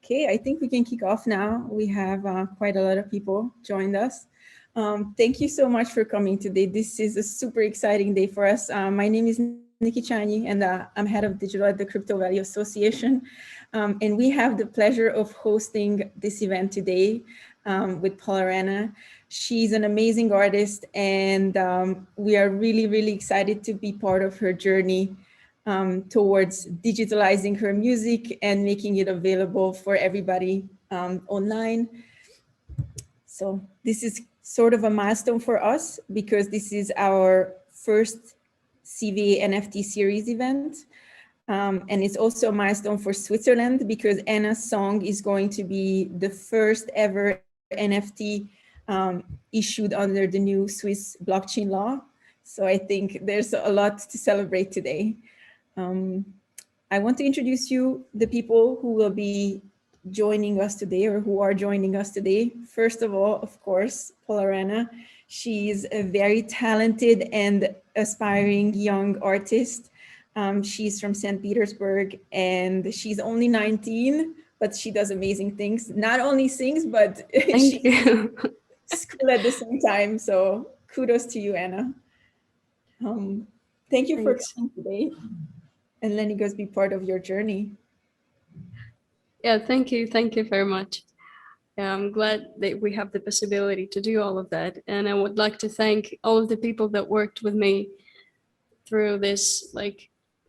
Okay, I think we can kick off now. We have quite a lot of people joined us. Thank you so much for coming today. This is a super exciting day for us. My name is Nikki Chani, and I'm head of digital at the Crypto Value Association. And we have the pleasure of hosting this event today with POLLARANA. She's an amazing artist, and we are really, really excited to be part of her journey towards digitalizing her music and making it available for everybody online. So this is sort of a milestone for us because this is our first CVA NFT series event. And it's also a milestone for Switzerland because Anna's song is going to be the first ever NFT issued under the new Swiss blockchain law. So I think there's a lot to celebrate today. I want to introduce you the people who will be joining us today or who are joining us today. First of all, of course, POLLARANA. She's a very talented and aspiring young artist. She's from St. Petersburg and she's only 19, but she does amazing things. Not only sings, but she's school at the same time. So kudos to you, Anna. Thank you for coming today and letting us be part of your journey. Yeah, thank you. Thank you very much. I'm glad that we have the possibility to do all of that. And I would like to thank all of the people that worked with me through this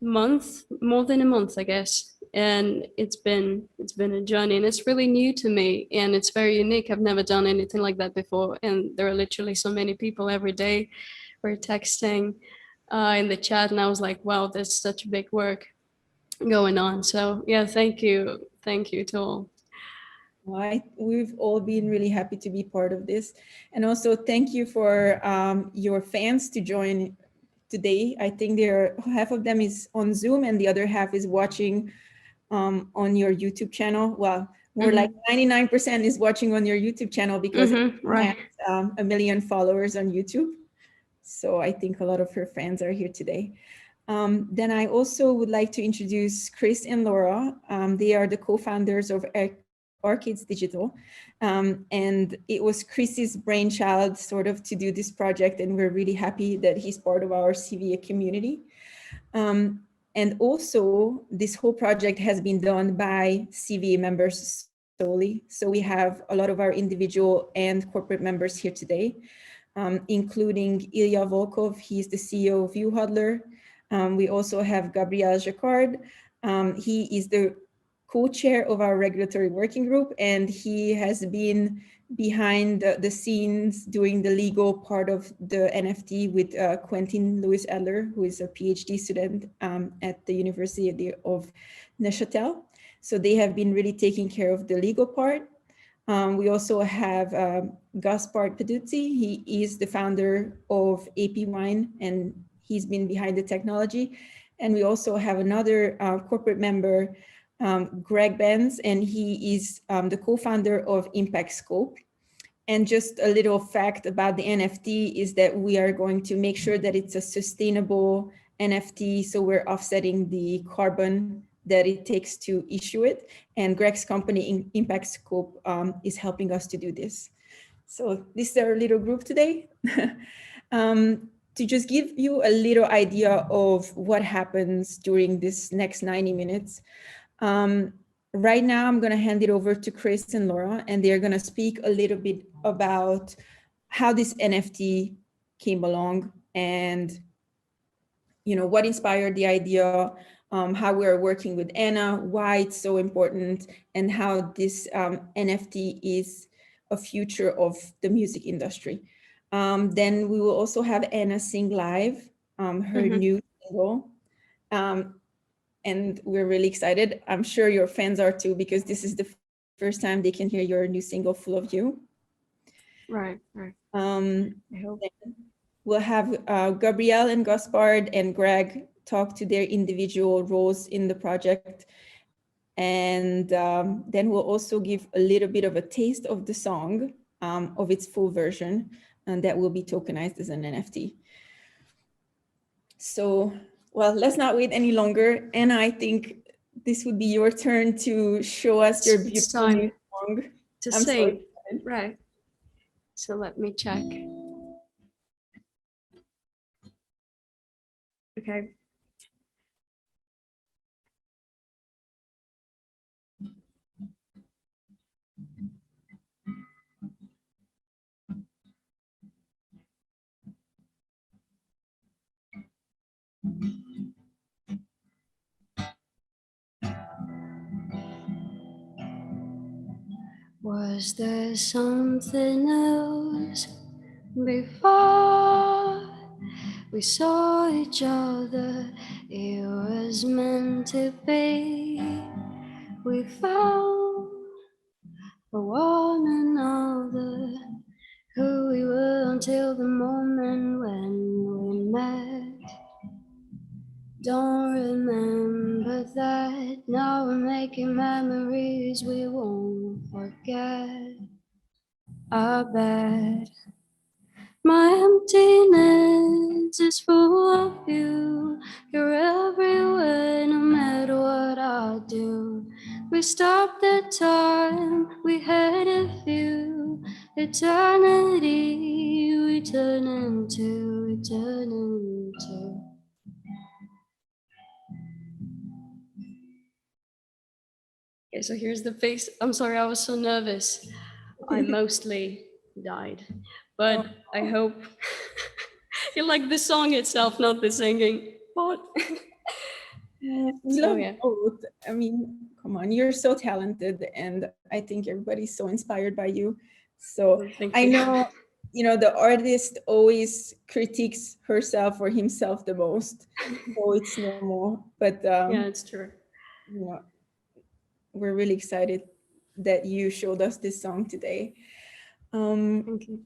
month, more than a month, I guess. And it's been a journey, and it's really new to me and it's very unique. I've never done anything like that before. And there are literally so many people every day. We're texting in the chat, and I was like, wow, there's such big work going on. So yeah, thank you to all. We've all been really happy to be part of this, and also thank you for your fans to join today. I think half of them is on Zoom and the other half is watching on your YouTube channel. Well, more like 99% is watching on your YouTube channel because it has 1 million followers on YouTube. So I think a lot of her fans are here today. Then I also would like to introduce Chris and Laura. They are the co-founders of Arcades Digital. And it was Chris's brainchild sort of to do this project. And we're really happy that he's part of our CVA community. And also this whole project has been done by CVA members solely. So we have a lot of our individual and corporate members here today, including Ilya Volkov. He's the CEO of YouHodler. We also have Gabriel Jacquard. He is the co-chair of our regulatory working group, and he has been behind the scenes doing the legal part of the NFT with Quentin Louis Adler, who is a PhD student at the University of Neuchâtel. So they have been really taking care of the legal part. We also have Gaspard Peduzzi. He is the founder of AP Wine, and he's been behind the technology. And we also have another corporate member, Greg Benz, and he is the co-founder of Impact Scope. And just a little fact about the NFT is that we are going to make sure that it's a sustainable NFT. So we're offsetting the carbon that it takes to issue it. And Greg's company, Impact Scope, is helping us to do this. So this is our little group today. To just give you a little idea of what happens during this next 90 minutes. Right now, I'm going to hand it over to Chris and Laura, and they're going to speak a little bit about how this NFT came along and, what inspired the idea, how we're working with Anna, why it's so important, and how this NFT is a future of the music industry. Then we will also have Anna sing live her new single. And we're really excited. I'm sure your fans are too, because this is the first time they can hear your new single, Full of You. Right. I hope. We'll have Gabrielle and Gaspard and Greg talk to their individual roles in the project. And then we'll also give a little bit of a taste of the song, of its full version, and that will be tokenized as an NFT. So, well, let's not wait any longer. And I think this would be your turn to show us your It's beautiful new time song. to I'm so sing. excited. Right. So let me check. Okay. Was there something else before we saw each other? It was meant to be. We found for one another who we were until the moment when we met. Don't remember that. Now we're making memories we won't forget. I bet my emptiness is full of you. You're everywhere, no matter what I do. We stopped the time, we had a few. Eternity, we turn into eternity. Okay, so here's the face. I'm sorry, I was so nervous. I mostly died, but I hope you like the song itself, not the singing. What? We So love yeah. both. I mean, come on, you're so talented, and I think everybody's so inspired by you. So Thank I you. know, the artist always critiques herself or himself the most, so it's normal. But Yeah, it's true. you know, we're really excited that you showed us this song today. Thank you.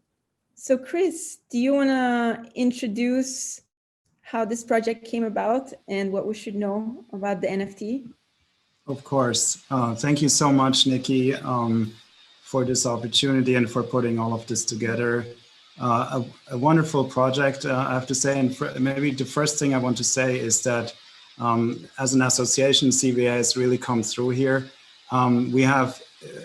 So, Chris, do you want to introduce how this project came about and what we should know about the NFT? Of course. Thank you so much, Nikki, for this opportunity and for putting all of this together. A wonderful project, I have to say. And maybe the first thing I want to say is that as an association, CVA has really come through here. We have,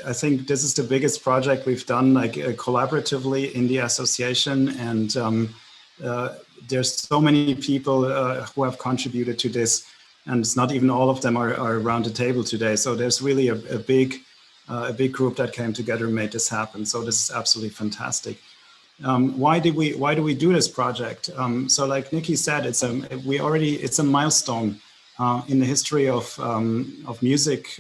I think this is the biggest project we've done like collaboratively in the association. And there's so many people who have contributed to this. And it's not even all of them are around the table today. So there's really a big group that came together and made this happen. So this is absolutely fantastic. Why do we do this project? So like Nikki said, it's a milestone in the history of music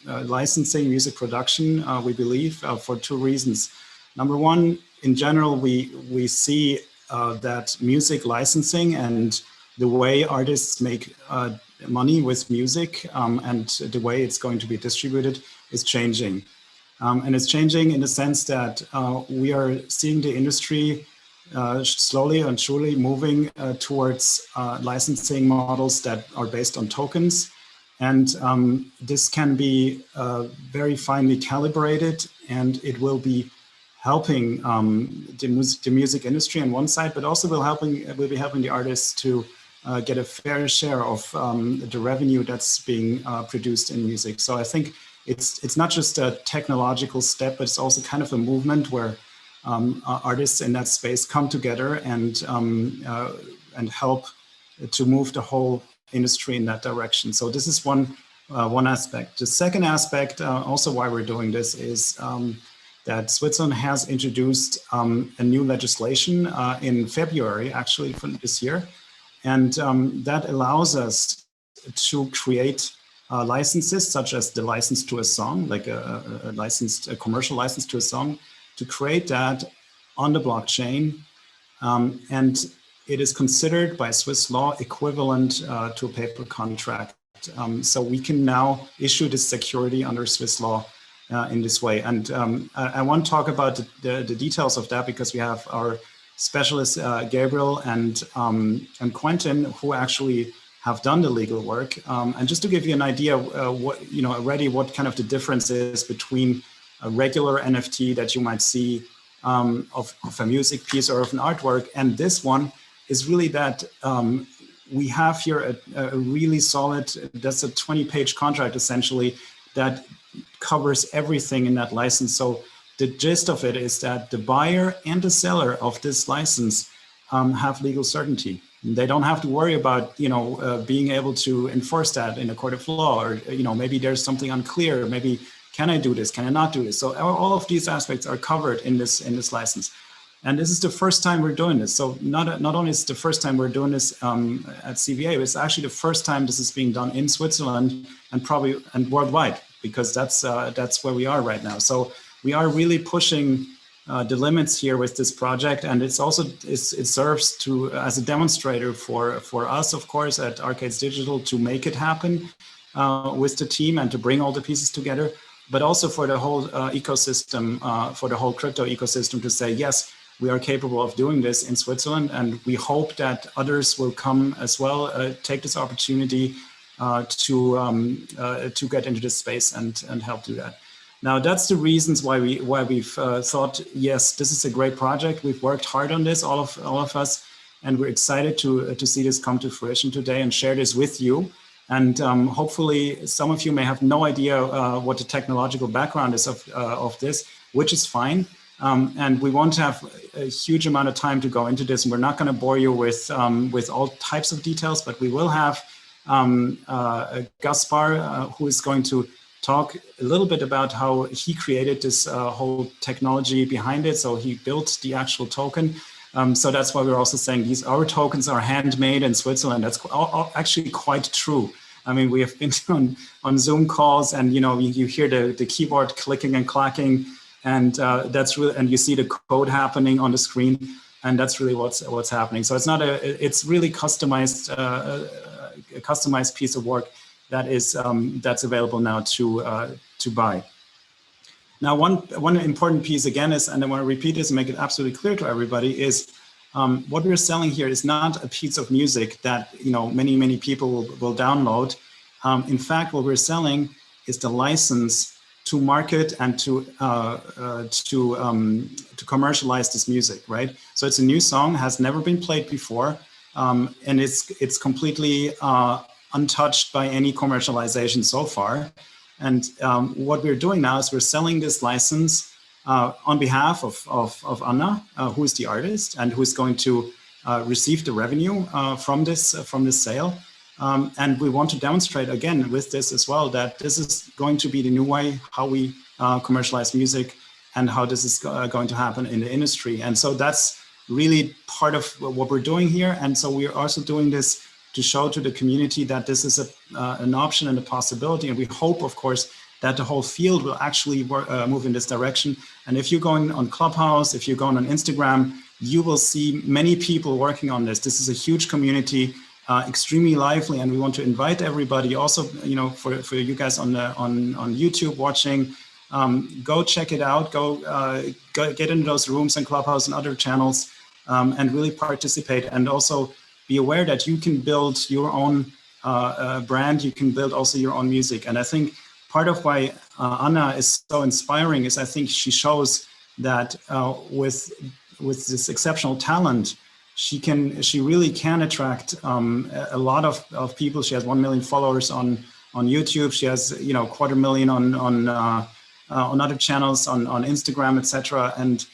licensing, music production. We believe for two reasons. Number one, in general, we see that music licensing and the way artists make money with music and the way it's going to be distributed is changing. And it's changing in the sense that we are seeing the industry slowly and surely moving towards licensing models that are based on tokens. And this can be very finely calibrated, and it will be helping the music industry on one side, but also will be helping the artists to get a fair share of the revenue that's being produced in music. So I think it's not just a technological step, but it's also kind of a movement where artists in that space come together and help to move the whole industry in that direction. So this is one aspect. The second aspect, also why we're doing this, is that Switzerland has introduced a new legislation in February, actually, for this year. And that allows us to create licenses, such as the license to a song, like a commercial license to a song, to create that on the blockchain. And it is considered by Swiss law equivalent to a paper contract. So we can now issue this security under Swiss law in this way. And I want to talk about the details of that because we have our specialists, Gabriel and Quentin, who actually have done the legal work. And just to give you an idea, what kind of the difference is between a regular NFT that you might see of a music piece or of an artwork, and this one is really that we have here a really solid, that's a 20-page contract essentially that covers everything in that license. So the gist of it is that the buyer and the seller of this license have legal certainty. They don't have to worry about, being able to enforce that in a court of law, or, maybe there's something unclear. Maybe, can I do this? Can I not do this? So all of these aspects are covered in this license. And this is the first time we're doing this. So not only is it the first time we're doing this at CVA, but it's actually the first time this is being done in Switzerland and worldwide, because that's where we are right now. So we are really pushing the limits here with this project, and it serves as a demonstrator for us, of course, at Arcades Digital to make it happen with the team and to bring all the pieces together, but also for the whole ecosystem, for the whole crypto ecosystem to say, yes, we are capable of doing this in Switzerland, and we hope that others will come as well, take this opportunity to get into this space and help do that. Now, that's the reasons why we've thought, yes, this is a great project. We've worked hard on this, all of us, and we're excited to see this come to fruition today and share this with you. And hopefully, some of you may have no idea what the technological background is of this, which is fine. And we won't have a huge amount of time to go into this, and we're not going to bore you with all types of details, but we will have Gaspar, who is going to talk a little bit about how he created this whole technology behind it. So he built the actual token. So that's why we're also saying our tokens are handmade in Switzerland. That's actually quite true. I mean, we have been on Zoom calls, and you hear the keyboard clicking and clacking, and that's really, and you see the code happening on the screen, and that's really what's happening. So it's really customized, a customized piece of work that is that's available now to buy. Now, one important piece again is, and I want to repeat this and make it absolutely clear to everybody, is what we're selling here is not a piece of music that many people will download. In fact, what we're selling is the license to market and to commercialize this music, right? So it's a new song, has never been played before, and it's completely untouched by any commercialization so far. And what we're doing now is we're selling this license on behalf of Anna, who is the artist and who is going to receive the revenue from this sale. And we want to demonstrate again with this as well that this is going to be the new way how we commercialize music and how this is going to happen in the industry. And so that's really part of what we're doing here. And so we're also doing this to show to the community that this is an option and a possibility. And we hope, of course, that the whole field will actually move in this direction. And if you're going on Clubhouse, if you're going on Instagram, you will see many people working on this. This is a huge community, extremely lively, and we want to invite everybody. Also, for you guys on YouTube watching, go check it out. Go get into those rooms and Clubhouse and other channels, and really participate. And also be aware that you can build your own brand. You can build also your own music. And I think part of why Anna is so inspiring is I think she shows that with this exceptional talent, she really can attract a lot of people. She has 1 million followers on YouTube. She has 250,000 on other channels, on Instagram, etc. And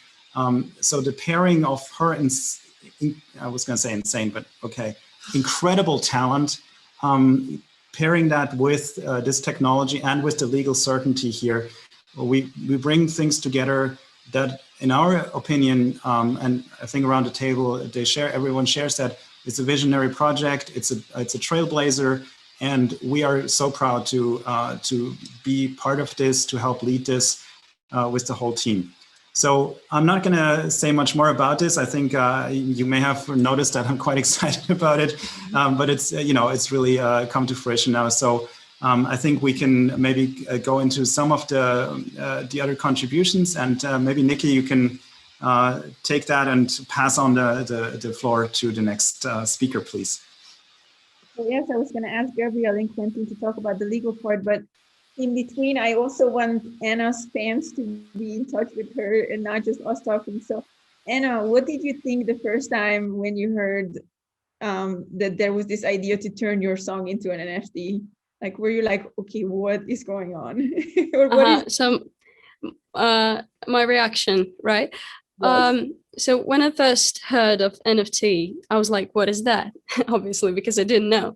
so the pairing of her and I was going to say insane, but okay, incredible talent, pairing that with this technology and with the legal certainty here, we bring things together that, in our opinion, and I think around the table, everyone shares that it's a visionary project, it's a trailblazer, and we are so proud to be part of this, to help lead this with the whole team. So I'm not going to say much more about this. I think you may have noticed that I'm quite excited about it, but it's it's really come to fruition now. So I think we can maybe go into some of the other contributions, and maybe Nikki, you can take that and pass on the floor to the next speaker, please. So yes, I was going to ask Gabrielle and Quentin to talk about the legal part, but in between, I also want Anna's fans to be in touch with her and not just us talking. So Anna, what did you think the first time when you heard that there was this idea to turn your song into an NFT? Like, were you like, okay, what is going on? Or what is So my reaction, right? yes. So when I first heard of NFT, I was like, what is that? Obviously, because I didn't know.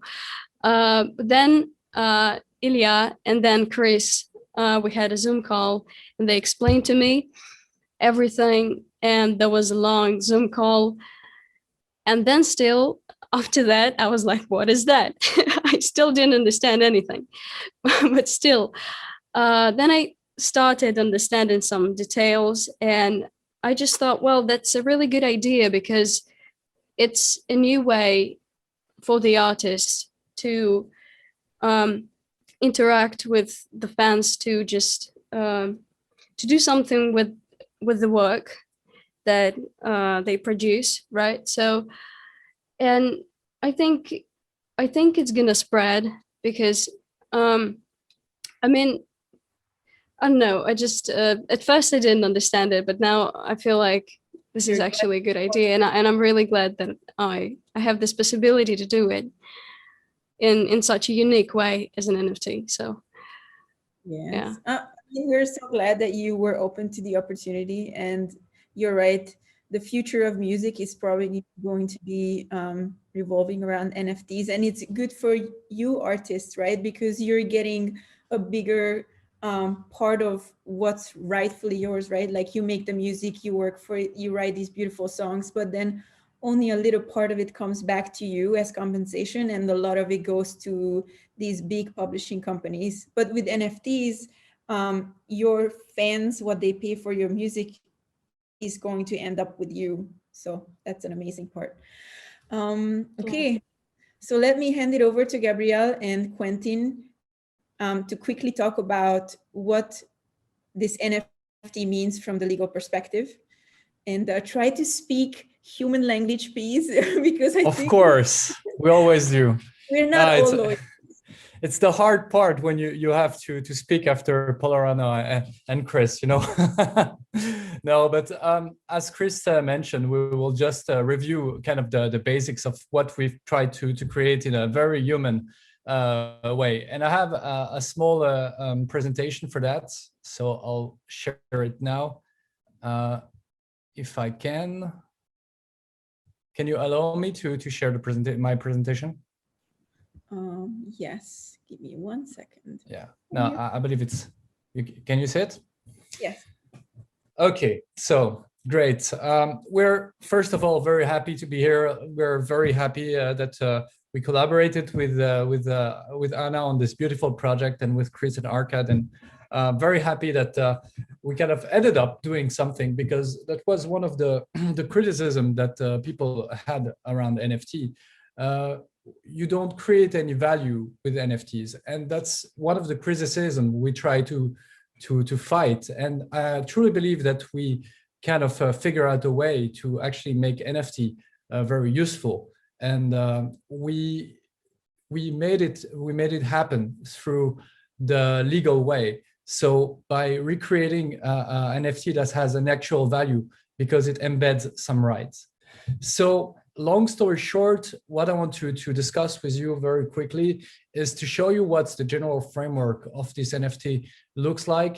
But then Ilya and then Chris, we had a Zoom call and they explained to me everything. And there was a long Zoom call. And then still after that, I was like, what is that? I still didn't understand anything. But still, then I started understanding some details and I just thought, well, that's a really good idea because it's a new way for the artists to interact with the fans, to just to do something with the work that they produce, right? So, and I think it's gonna spread because I mean, I don't know. I just at first I didn't understand it, but now I feel like this is actually a good idea, and I'm really glad that I have this possibility to do it in such a unique way as an NFT. So Yes. yeah. We're so glad that you were open to the opportunity, and you're right. The future of music is probably going to be revolving around NFTs, and it's good for you artists, right? Because you're getting a bigger part of what's rightfully yours, right? Like you make the music, you work for it, you write these beautiful songs, but then only a little part of it comes back to you as compensation, and a lot of it goes to these big publishing companies. But with NFTs, your fans, what they pay for your music is going to end up with you. So that's an amazing part. Okay, so let me hand it over to Gabrielle and Quentin to quickly talk about what this NFT means from the legal perspective, and try to speak human language, please, because I Of think course, we always do. we're not all It's lawyers. it's the hard part when you have to speak after POLLARANA and Chris, you know. No, but as Chris mentioned, we will just review kind of the basics of what we've tried to create in a very human way. And I have a small presentation for that, so I'll share it now. If I can. Can you allow me to share the my presentation? Yes, give me 1 second. Yeah, no, I believe it's, can you see it? Yes. Okay, so great. We're first of all very happy to be here. We're very happy that we collaborated with Anna on this beautiful project, and with Chris and Arcad, and very happy that we kind of ended up doing something, because that was one of the the criticism that people had around NFT. You don't create any value with NFTs, and that's one of the criticism we try to fight. And I truly believe that we kind of figure out a way to actually make NFT very useful, and we made it happen through the legal way. So by recreating an NFT that has an actual value, because it embeds some rights. So long story short, what I want to discuss with you very quickly is to show you what's the general framework of this NFT looks like,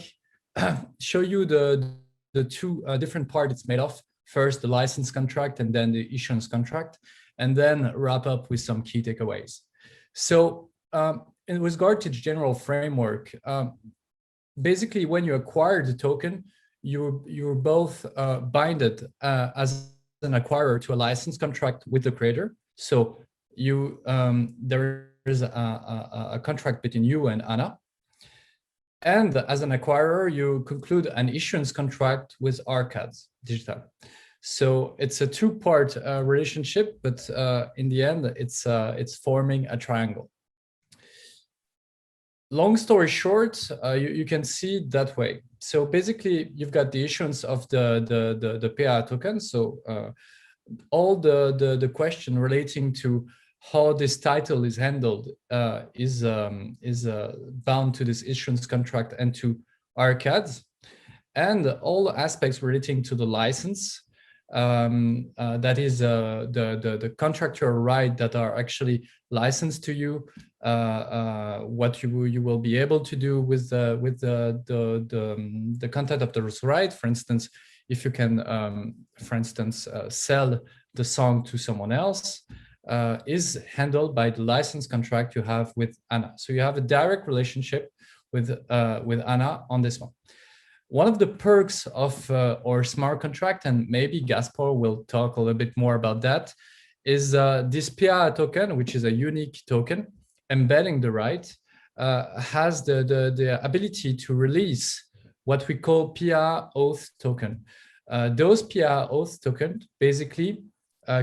show you the two different parts it's made of. First, the license contract, and then the issuance contract, and then wrap up with some key takeaways. So in regard to the general framework, basically when you acquire the token, you're both binded as an acquirer to a license contract with the creator. So you there is a contract between you and Anna. And as an acquirer, you conclude an issuance contract with Arcad Digital. So it's a two-part relationship, but in the end, it's forming a triangle. Long story short, you can see it that way. So basically, you've got the issuance of the PA token. So all the question relating to how this title is handled is bound to this issuance contract and to Arcad, and all aspects relating to the license that is the contractual right that are actually licensed to you, what you will be able to do with the content of those rights. For instance, if you can, for instance, sell the song to someone else, is handled by the license contract you have with Anna. So you have a direct relationship with Anna on this one. One of the perks of our smart contract, and maybe Gaspar will talk a little bit more about that, is this PIA token, which is a unique token embedding the right, has the ability to release what we call PIA auth token. Those PIA auth tokens basically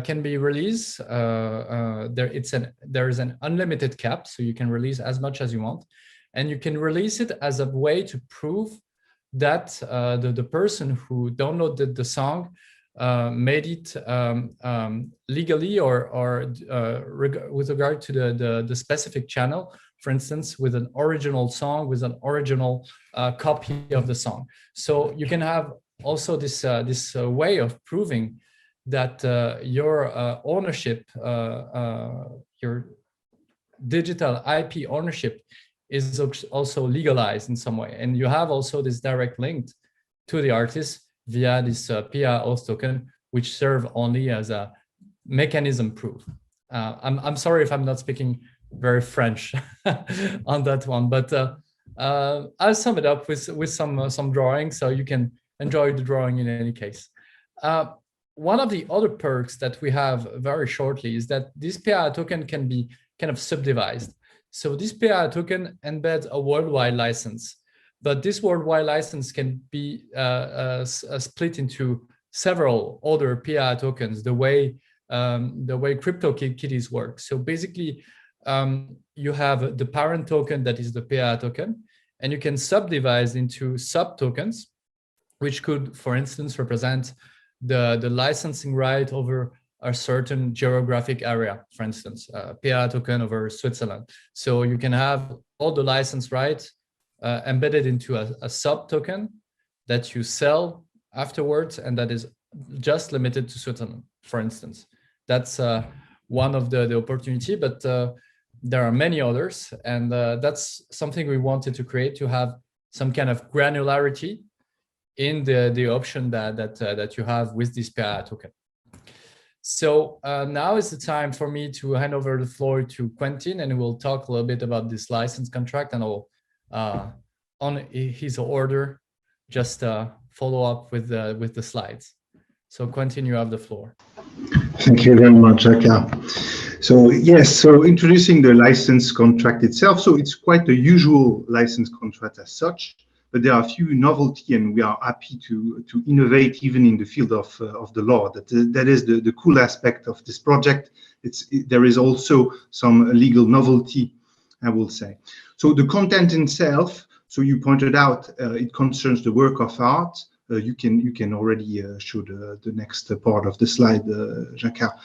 can be released. There is an unlimited cap, so you can release as much as you want, and you can release it as a way to prove that the person who downloaded the song made it legally or with regard to the specific channel, for instance, with an original song, with an original copy of the song. So you can have also this way of proving that your ownership, your digital IP ownership is also legalized in some way. And you have also this direct link to the artist via this PIA auth token, which serve only as a mechanism proof. I'm sorry if I'm not speaking very French on that one, but I'll sum it up with some drawings, so you can enjoy the drawing in any case. One of the other perks that we have very shortly is that this PIA token can be kind of subdivided. So this PIA token embeds a worldwide license, but this worldwide license can be split into several other PIA tokens, the way CryptoKitties work. So basically, you have the parent token that is the PIA token, and you can subdivide into sub tokens, which could, for instance, represent the licensing right over a certain geographic area, for instance, PIA token over Switzerland. So you can have all the license rights embedded into a sub token that you sell afterwards, and that is just limited to Switzerland, for instance. That's one of the opportunity, but there are many others, and that's something we wanted to create, to have some kind of granularity in the option that you have with this PIA token. So now is the time for me to hand over the floor to Quentin, and we'll talk a little bit about this license contract, and I'll, on his order, just follow up with the slides. So Quentin, you have the floor. Thank you very much, Aka. So yes, so introducing the license contract itself. So it's quite a usual license contract as such, but there are a few novelty, and we are happy to innovate even in the field of the law. That is the cool aspect of this project. There is also some legal novelty, I will say. So the content itself, so you pointed out, it concerns the work of art. You can already show the next part of the slide, Jacques.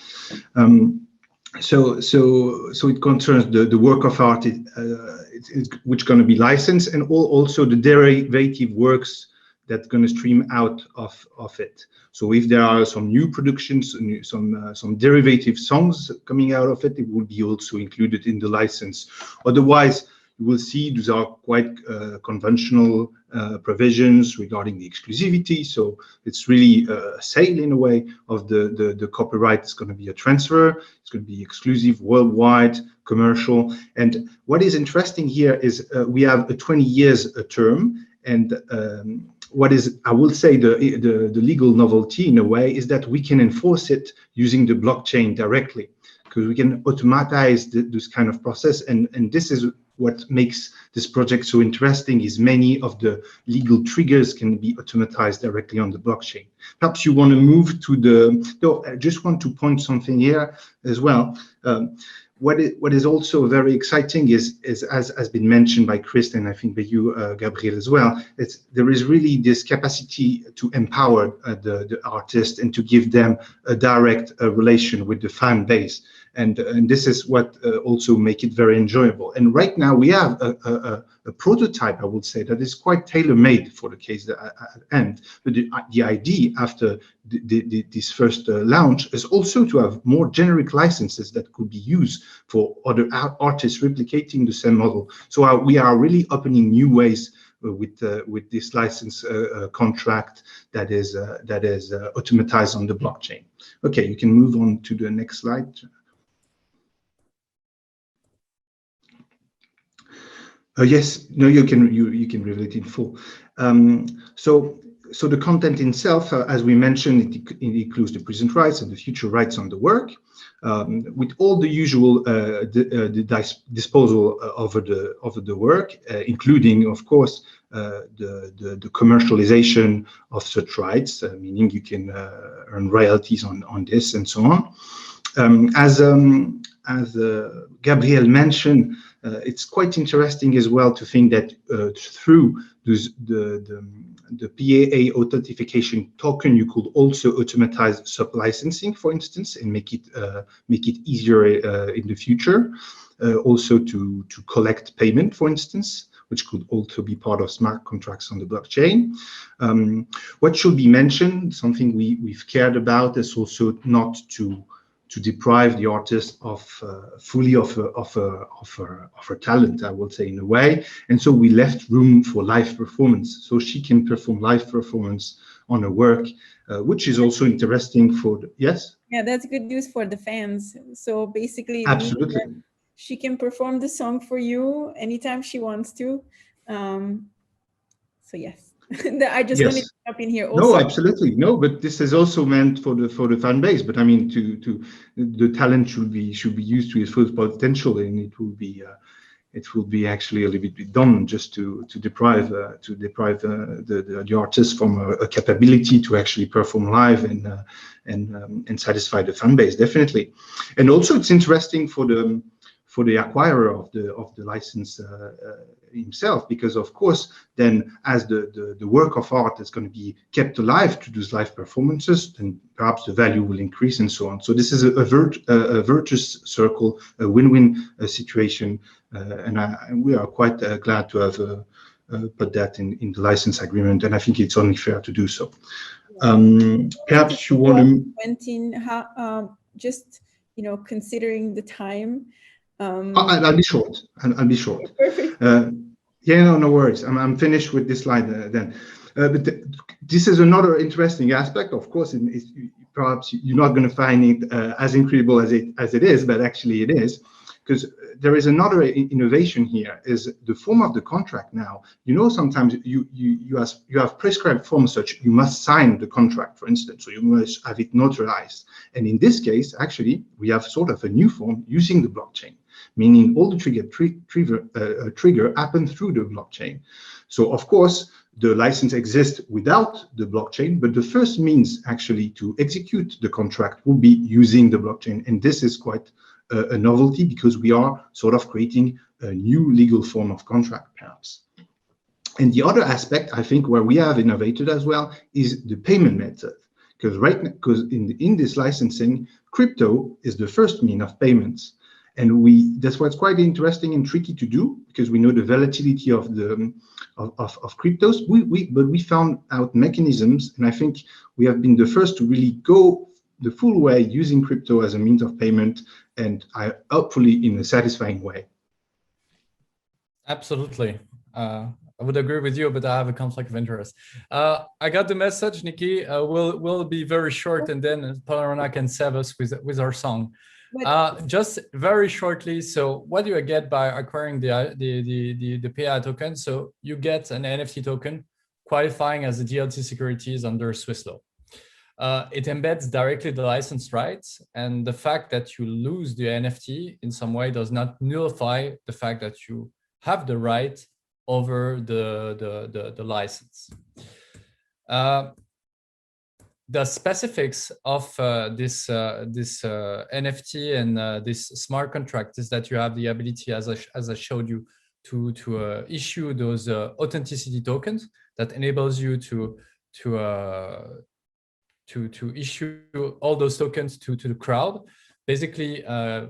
So it concerns the work of art, which is going to be licensed, and also the derivative works that's going to stream out of it. So if there are some new productions, some derivative songs coming out of it, it will be also included in the license. Otherwise, you will see these are quite conventional provisions regarding the exclusivity. So it's really a sale in a way of the copyright. It's going to be a transfer. It's going to be exclusive, worldwide, commercial. And what is interesting here is we have a 20 years term. And what is, I will say, the legal novelty in a way is that we can enforce it using the blockchain directly, because we can automatize this kind of process. And this is what makes this project so interesting, is many of the legal triggers can be automatized directly on the blockchain. Perhaps you want to move to no, I just want to point something here as well. What is also very exciting is as has been mentioned by Chris, and I think by you, Gabriel, as well, there is really this capacity to empower the artist and to give them a direct relation with the fan base. and this is what also make it very enjoyable. And right now we have a prototype, I would say, that is quite tailor-made for the case at end. But the idea after this first launch is also to have more generic licenses that could be used for other artists replicating the same model. So we are really opening new ways with this license contract that is automatized on the blockchain. Okay, you can move on to the next slide. Yes, no, you can reveal it in full. So the content itself, as we mentioned, it includes the present rights and the future rights on the work, with all the usual disposal over the work, including, of course, the commercialization of such rights, meaning you can earn royalties on this and so on. As Gabriel mentioned, it's quite interesting as well to think that through the PAA authentication token, you could also automatize sub-licensing, for instance, and make it easier in the future. Also to collect payment, for instance, which could also be part of smart contracts on the blockchain. What should be mentioned, something we've cared about, is also not to deprive the artist of fully of her talent, I would say, in a way. And so we left room for live performance, so she can perform live performance on her work, which is also interesting for the, yes? Yeah, that's good news for the fans. So basically, Absolutely. she can perform the song for you anytime she wants to. So yes, I just wanted to jump in here also. No, absolutely. No, but this is also meant for the fan base. But I mean, the talent should be used to its full potential, and it will be actually a little bit done just to deprive the artist from a capability to actually perform live and satisfy the fan base, definitely. And also, it's interesting for the acquirer of the license himself, because of course then as the work of art is going to be kept alive to those live performances, then perhaps the value will increase and so on. So this is a virtuous circle, a win-win situation, and we are quite glad to have put that in the license agreement, and I think it's only fair to do so. Perhaps you want to, Quentin, just considering the time. I'll be short. I'll be short. Perfect. Yeah, no worries. I'm finished with this slide then. But this is another interesting aspect. Of course, perhaps you're not going to find it as incredible as it is, but actually it is, because there is another innovation here. Is the form of the contract now? Sometimes you have prescribed forms such you must sign the contract, for instance, so you must have it notarized. And in this case, actually, we have sort of a new form using the blockchain, meaning all the trigger happen through the blockchain. So of course, the license exists without the blockchain, but the first means actually to execute the contract will be using the blockchain. And this is quite a novelty, because we are sort of creating a new legal form of contract, perhaps. And the other aspect, I think, where we have innovated as well is the payment method. Because in this licensing, crypto is the first mean of payments. And that's what's quite interesting and tricky to do, because we know the volatility of cryptos. But we found out mechanisms, and I think we have been the first to really go the full way using crypto as a means of payment, and hopefully in a satisfying way. Absolutely. I would agree with you, but I have a conflict of interest. I got the message, Nikki. We'll be very short, and then POLLARANA can save us with our song. Just very shortly, so what do you get by acquiring the PAA token? So you get an NFT token qualifying as a DLT securities under Swiss law. It embeds directly the license rights, and the fact that you lose the NFT in some way does not nullify the fact that you have the right over the license. The specifics of this NFT and this smart contract is that you have the ability, as I showed you, to issue those authenticity tokens that enables you to issue all those tokens to the crowd, basically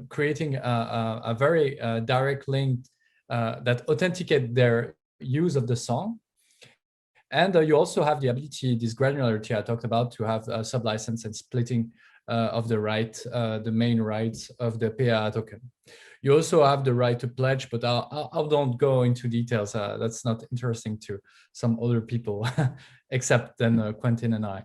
creating a very direct link that authenticate their use of the song. And you also have the ability, this granularity I talked about, to have a sublicense and splitting of the right, the main rights of the PA token. You also have the right to pledge, but I don't go into details. That's not interesting to some other people, except then Quentin and I.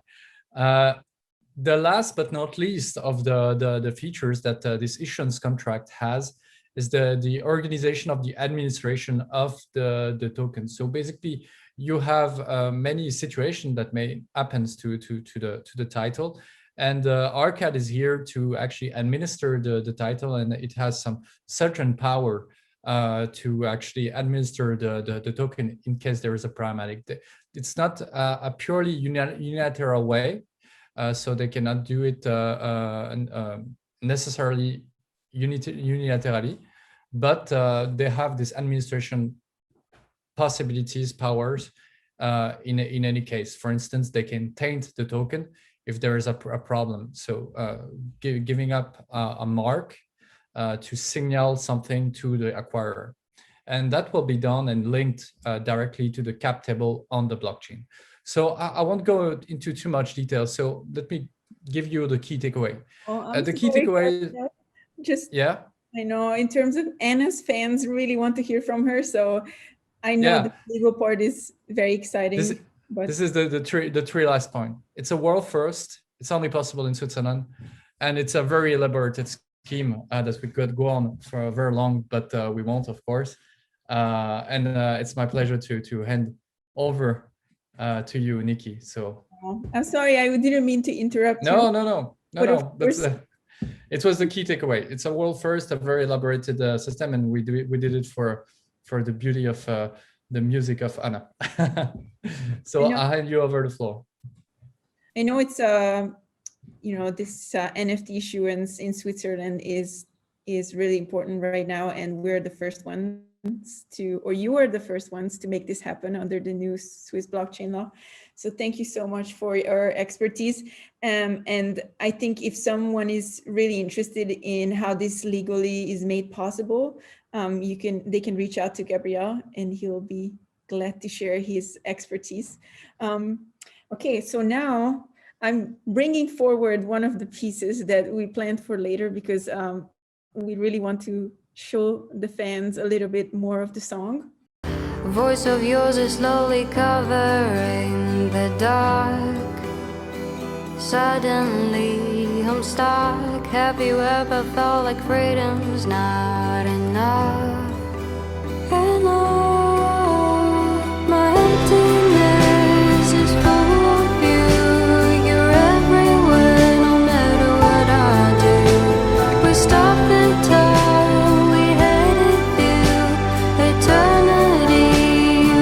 The last but not least of the features that this issuance contract has is the organization of the administration of the token. So basically, you have many situations that may happen to the title, and ARCAD is here to actually administer the title, and it has some certain power to actually administer the token in case there is a problematic. It's not a purely unilateral way, so they cannot do it necessarily unilaterally, but they have this administration possibilities, powers in any case. For instance, they can taint the token if there is a problem. So giving up a mark to signal something to the acquirer. And that will be done and linked directly to the cap table on the blockchain. So I won't go into too much detail. So let me give you the key takeaway. The key takeaway, just, yeah. I know in terms of Anna's fans really want to hear from her. So I know the legal part is very exciting. This is the three last point. It's a world first. It's only possible in Switzerland. And it's a very elaborated scheme that we could go on for very long, but we won't, of course. And it's my pleasure to hand over to you, Nikki. So I'm sorry, I didn't mean to interrupt. No. It was the key takeaway. It's a world first, a very elaborated system, and we did it for the beauty of the music of Anna. So I'll hand you over the floor. I know it's this NFT issuance in Switzerland is really important right now, and we're the first ones you are the first ones to make this happen under the new Swiss blockchain law. So thank you so much for your expertise. And I think if someone is really interested in how this legally is made possible, they can reach out to Gabriel, and he'll be glad to share his expertise. Okay, so now I'm bringing forward one of the pieces that we planned for later, because we really want to show the fans a little bit more of the song. Voice of yours is slowly covering the dark. Suddenly I'm stuck. Have you ever felt like freedom's not enough? And all my emptiness is full of you. You're everywhere, no matter what I do. We stop the time, we headed you. Eternity,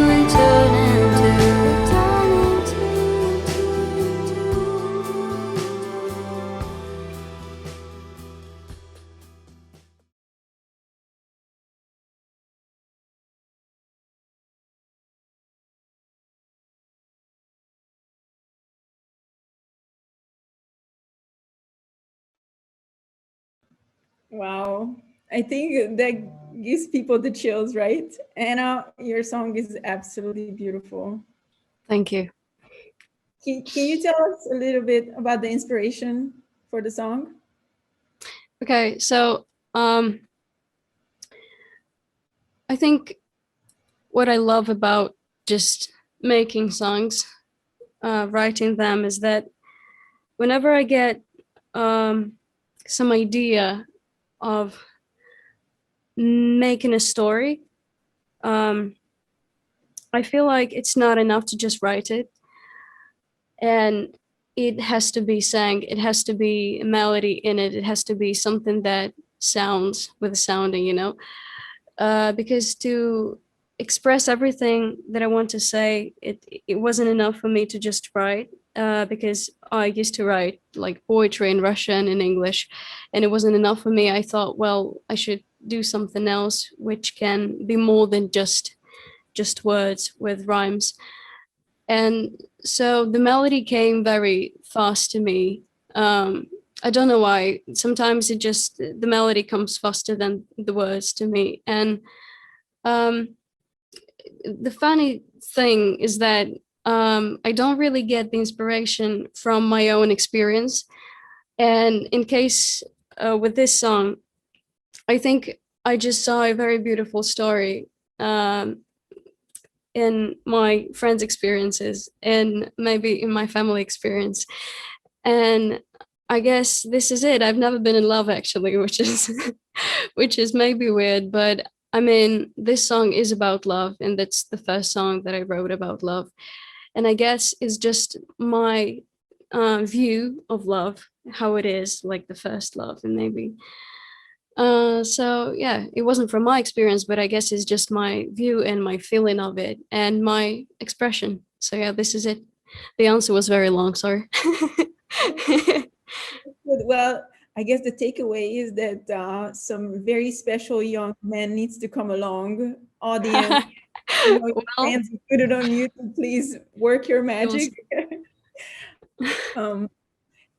return into. Wow, I think that gives people the chills, right? Anna, your song is absolutely beautiful. Thank you. Can you tell us a little bit about the inspiration for the song? Okay, so I think what I love about just making songs, writing them, is that whenever I get some idea of making a story, I feel like it's not enough to just write it, and it has to be sang, it has to be a melody in it, it has to be something that sounds with sounding, because to express everything that I want to say, it wasn't enough for me to just write, because I used to write like poetry in Russian and English, and it wasn't enough for me. I thought, well, I should do something else which can be more than just words with rhymes. And so the melody came very fast to me. I don't know why. Sometimes it just, the melody comes faster than the words to me. And the funny thing is that I don't really get the inspiration from my own experience. And in case with this song, I think I just saw a very beautiful story in my friends' experiences and maybe in my family experience. And I guess this is it. I've never been in love actually, which is which is maybe weird, but I mean, this song is about love, and that's the first song that I wrote about love. And I guess it's just my view of love, how it is, like the first love, and maybe. So yeah, it wasn't from my experience, but I guess it's just my view and my feeling of it and my expression. So yeah, this is it. The answer was very long, sorry. Well, I guess the takeaway is that some very special young man needs to come along. Audience, you know, your Well, fans, put it on YouTube. Please work your it was- magic.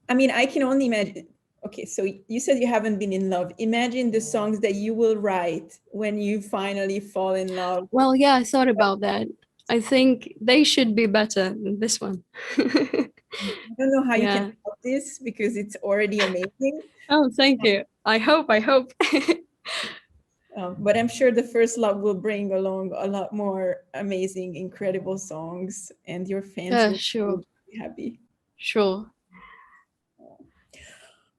I mean, I can only imagine. Okay, so you said you haven't been in love. Imagine the songs that you will write when you finally fall in love. well, yeah, I thought about that. I think they should be better than this one. I don't know how you Yeah. can help this because it's already amazing. Oh, thank you. I hope. But I'm sure the first love will bring along a lot more amazing, incredible songs, and your fans Yeah, will sure, be happy. sure.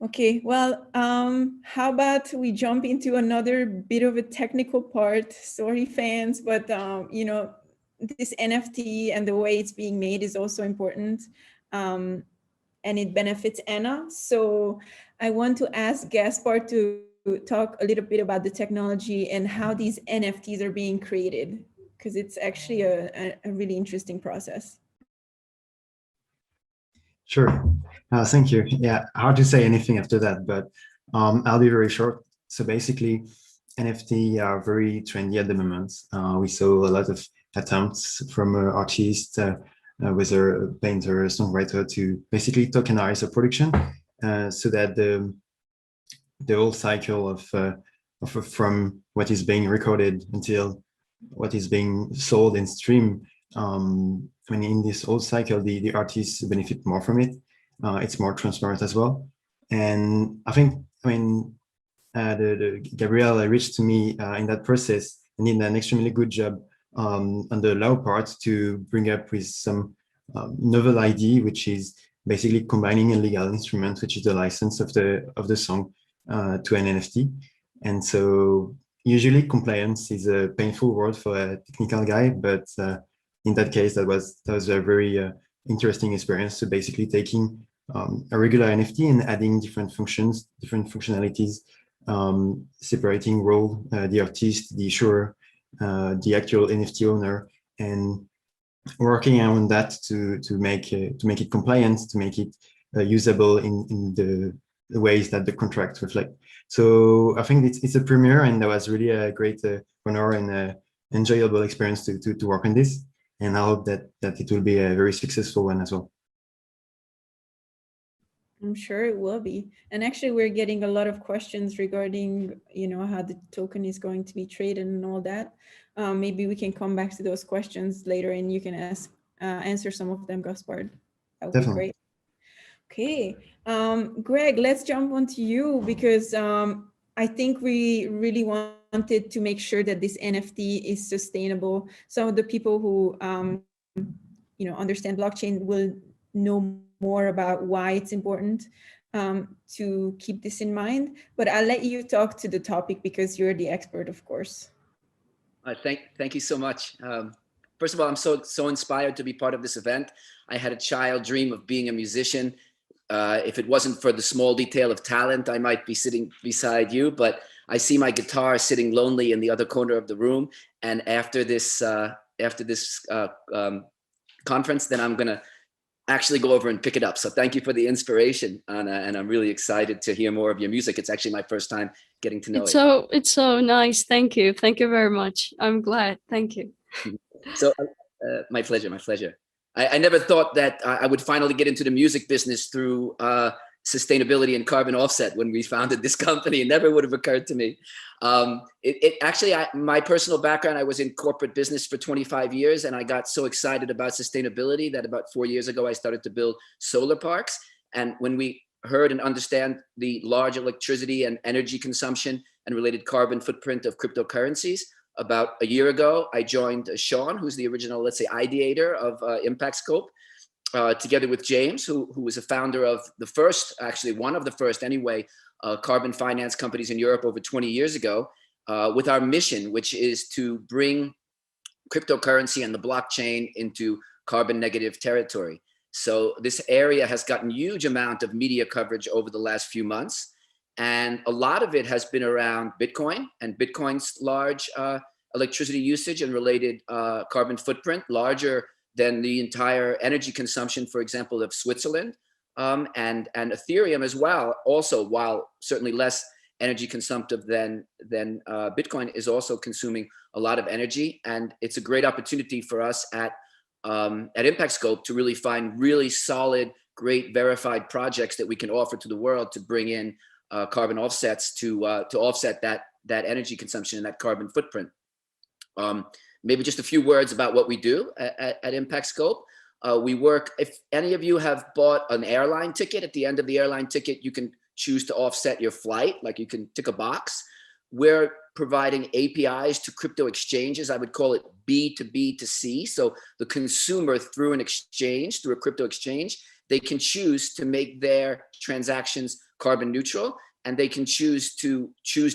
Okay, well, how about we jump into another bit of a technical part? Sorry, fans, but you know, this NFT and the way it's being made is also important, and it benefits Anna. So I want to ask Gaspar to talk a little bit about the technology and how these NFTs are being created, because it's actually a really interesting process. Sure. Thank you. Yeah, hard to say anything after that, but I'll be very short. So basically, NFT are very trendy at the moment. We saw a lot of attempts from artists, whether a painter, a songwriter, to basically tokenize a production, so that the whole cycle of from what is being recorded until what is being sold and streamed. I mean, in this whole cycle, the artists benefit more from it. It's more transparent as well. And I think, I mean, Gabrielle reached to me in that process and did an extremely good job on the law part to bring up with some novel idea, which is basically combining a legal instrument, which is the license of the song to an NFT. And so usually compliance is a painful word for a technical guy, but in that case, that was a very interesting experience. So basically taking a regular NFT and adding different functions, different functionalities, separating role, the artist, the issuer, the actual NFT owner, and working on that to make it compliant, to make it usable in the ways that the contract reflect. So I think it's a premiere, and that was really a great honor and enjoyable experience to work on this. And I hope that it will be a very successful one as well. I'm sure it will be. And actually, we're getting a lot of questions regarding, you know, how the token is going to be traded and all that. Maybe we can come back to those questions later, and you can answer some of them, Gaspard. That would Definitely. be great. Okay, Greg, let's jump onto you because I think we really wanted to make sure that this NFT is sustainable. Some of the people who you know, understand blockchain will know more about why it's important to keep this in mind. But I'll let you talk to the topic because you're the expert, of course. Thank you so much. First of all, I'm so inspired to be part of this event. I had a child dream of being a musician. If it wasn't for the small detail of talent, I might be sitting beside you, but I see my guitar sitting lonely in the other corner of the room. And after this conference, then I'm gonna actually go over and pick it up. So thank you for the inspiration, Anna, and I'm really excited to hear more of your music. It's actually my first time getting to know it. It's so nice. Thank you very much. I'm glad. Thank you. So my pleasure. I never thought that I would finally get into the music business through sustainability and carbon offset when we founded this company. It never would have occurred to me. Actually, my personal background, I was in corporate business for 25 years, and I got so excited about sustainability that about 4 years ago, I started to build solar parks. And when we heard and understand the large electricity and energy consumption and related carbon footprint of cryptocurrencies, about a year ago, I joined Sean, who's the original, let's say, ideator of Impact Scope, together with James, who was a founder of the first, actually one of the first anyway, carbon finance companies in Europe over 20 years ago, with our mission, which is to bring cryptocurrency and the blockchain into carbon negative territory. So this area has gotten huge amount of media coverage over the last few months. And a lot of it has been around Bitcoin and Bitcoin's large electricity usage and related carbon footprint, larger than the entire energy consumption, for example, of Switzerland, and Ethereum as well. Also, while certainly less energy consumptive than Bitcoin, is also consuming a lot of energy. And it's a great opportunity for us at Impact Scope to really find really solid, great verified projects that we can offer to the world to bring in carbon offsets to offset that energy consumption and that carbon footprint. Maybe just a few words about what we do at Impact Scope. We work, if any of you have bought an airline ticket, at the end of the airline ticket, you can choose to offset your flight, like you can tick a box. We're providing APIs to crypto exchanges. I would call it B to B to C. So the consumer, through an exchange, through a crypto exchange, they can choose to make their transactions carbon neutral, and they can choose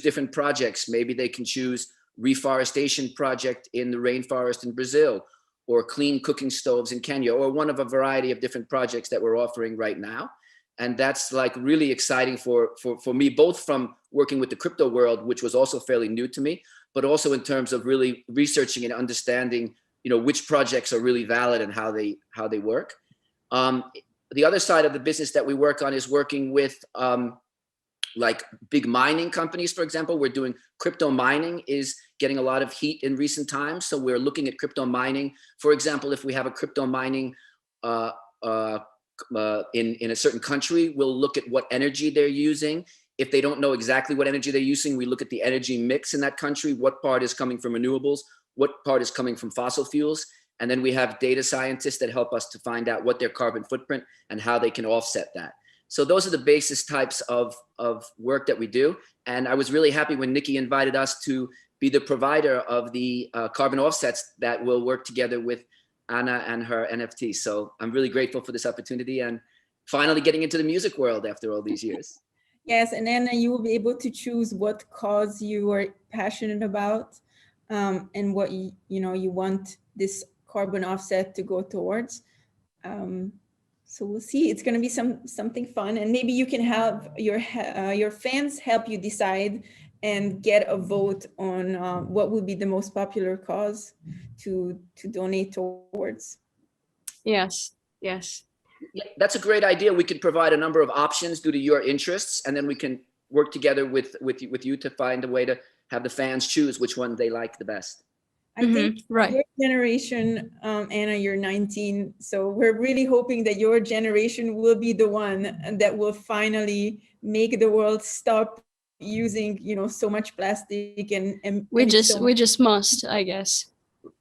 different projects. Maybe they can choose reforestation project in the rainforest in Brazil, or clean cooking stoves in Kenya, or one of a variety of different projects that we're offering right now. And that's like really exciting for me, both from working with the crypto world, which was also fairly new to me, but also in terms of really researching and understanding, which projects are really valid and how they work. The other side of the business that we work on is working with like big mining companies, for example. We're doing crypto mining is getting a lot of heat in recent times. So we're looking at crypto mining. For example, if we have a crypto mining in a certain country, we'll look at what energy they're using. If they don't know exactly what energy they're using, we look at the energy mix in that country, what part is coming from renewables, what part is coming from fossil fuels. And then we have data scientists that help us to find out what their carbon footprint and how they can offset that. So those are the basis types of work that we do. And I was really happy when Nikki invited us to be the provider of the carbon offsets that will work together with Anna and her NFT. So I'm really grateful for this opportunity and finally getting into the music world after all these years. Yes, and then you will be able to choose what cause you are passionate about, and what you want this carbon offset to go towards. So we'll see. It's going to be something fun, and maybe you can have your fans help you decide and get a vote on what would be the most popular cause to donate towards. Yes, yes. Yeah, that's a great idea. We could provide a number of options due to your interests, and then we can work together with you to find a way to have the fans choose which one they like the best. I think right. Your generation, Anna, you're 19, so we're really hoping that your generation will be the one that will finally make the world stop using, so much plastic and we just must, I guess.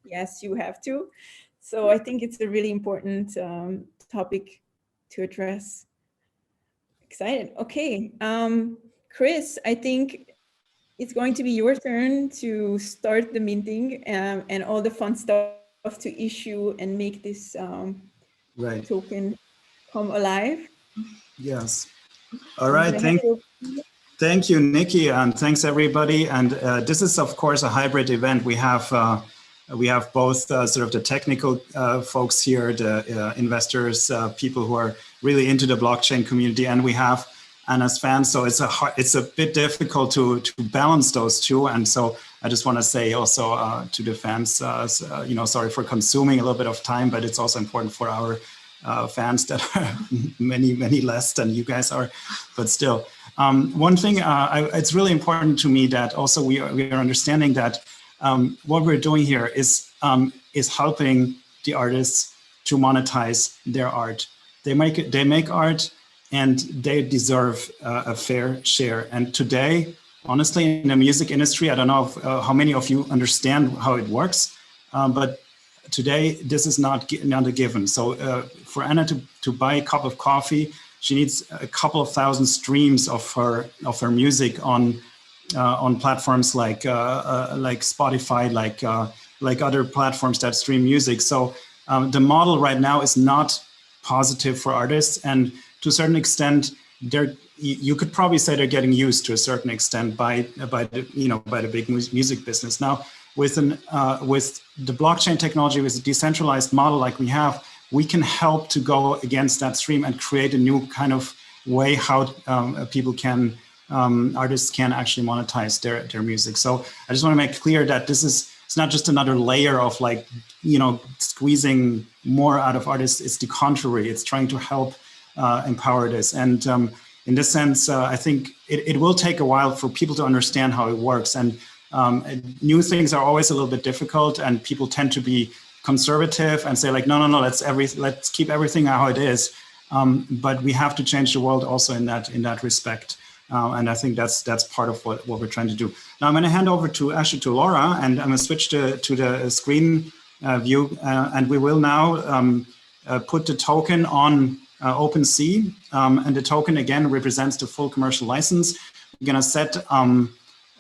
Yes, you have to. So I think it's a really important topic to address. Excited. Okay, Chris, I think it's going to be your turn to start the minting and all the fun stuff to issue and make this token come alive. Yes. All right. Thank you, Nikki, and thanks everybody. And this is, of course, a hybrid event. We have both sort of the technical folks here, the investors, people who are really into the blockchain community, and we have Anna's fans. So it's a bit difficult to balance those two. And so I just want to say also to the fans, sorry for consuming a little bit of time, but it's also important for our fans that are many less than you guys are, but still. One thing, it's really important to me that also we are understanding that what we're doing here is helping the artists to monetize their art. They make art, and they deserve a fair share. And today, honestly, in the music industry, I don't know if, how many of you understand how it works, but today this is not a given. So for Anna to buy a cup of coffee, she needs a couple of thousand streams of her music on platforms like Spotify, like other platforms that stream music. So the model right now is not positive for artists, and to a certain extent, you could probably say they're getting used to a certain extent by the big music business. Now, with the blockchain technology, with a decentralized model like we have, we can help to go against that stream and create a new kind of way how people can, artists can actually monetize their music. So I just want to make clear that it's not just another layer of like, squeezing more out of artists. It's the contrary. It's trying to help empower this. And in this sense, I think it will take a while for people to understand how it works. And new things are always a little bit difficult, and people tend to be conservative and say like, no, let's keep everything how it is. But we have to change the world also in that respect. And I think that's part of what we're trying to do. Now I'm going to hand over to Laura, and I'm going to switch to the screen view, and we will now put the token on OpenSea, and the token again represents the full commercial license. We're going to set all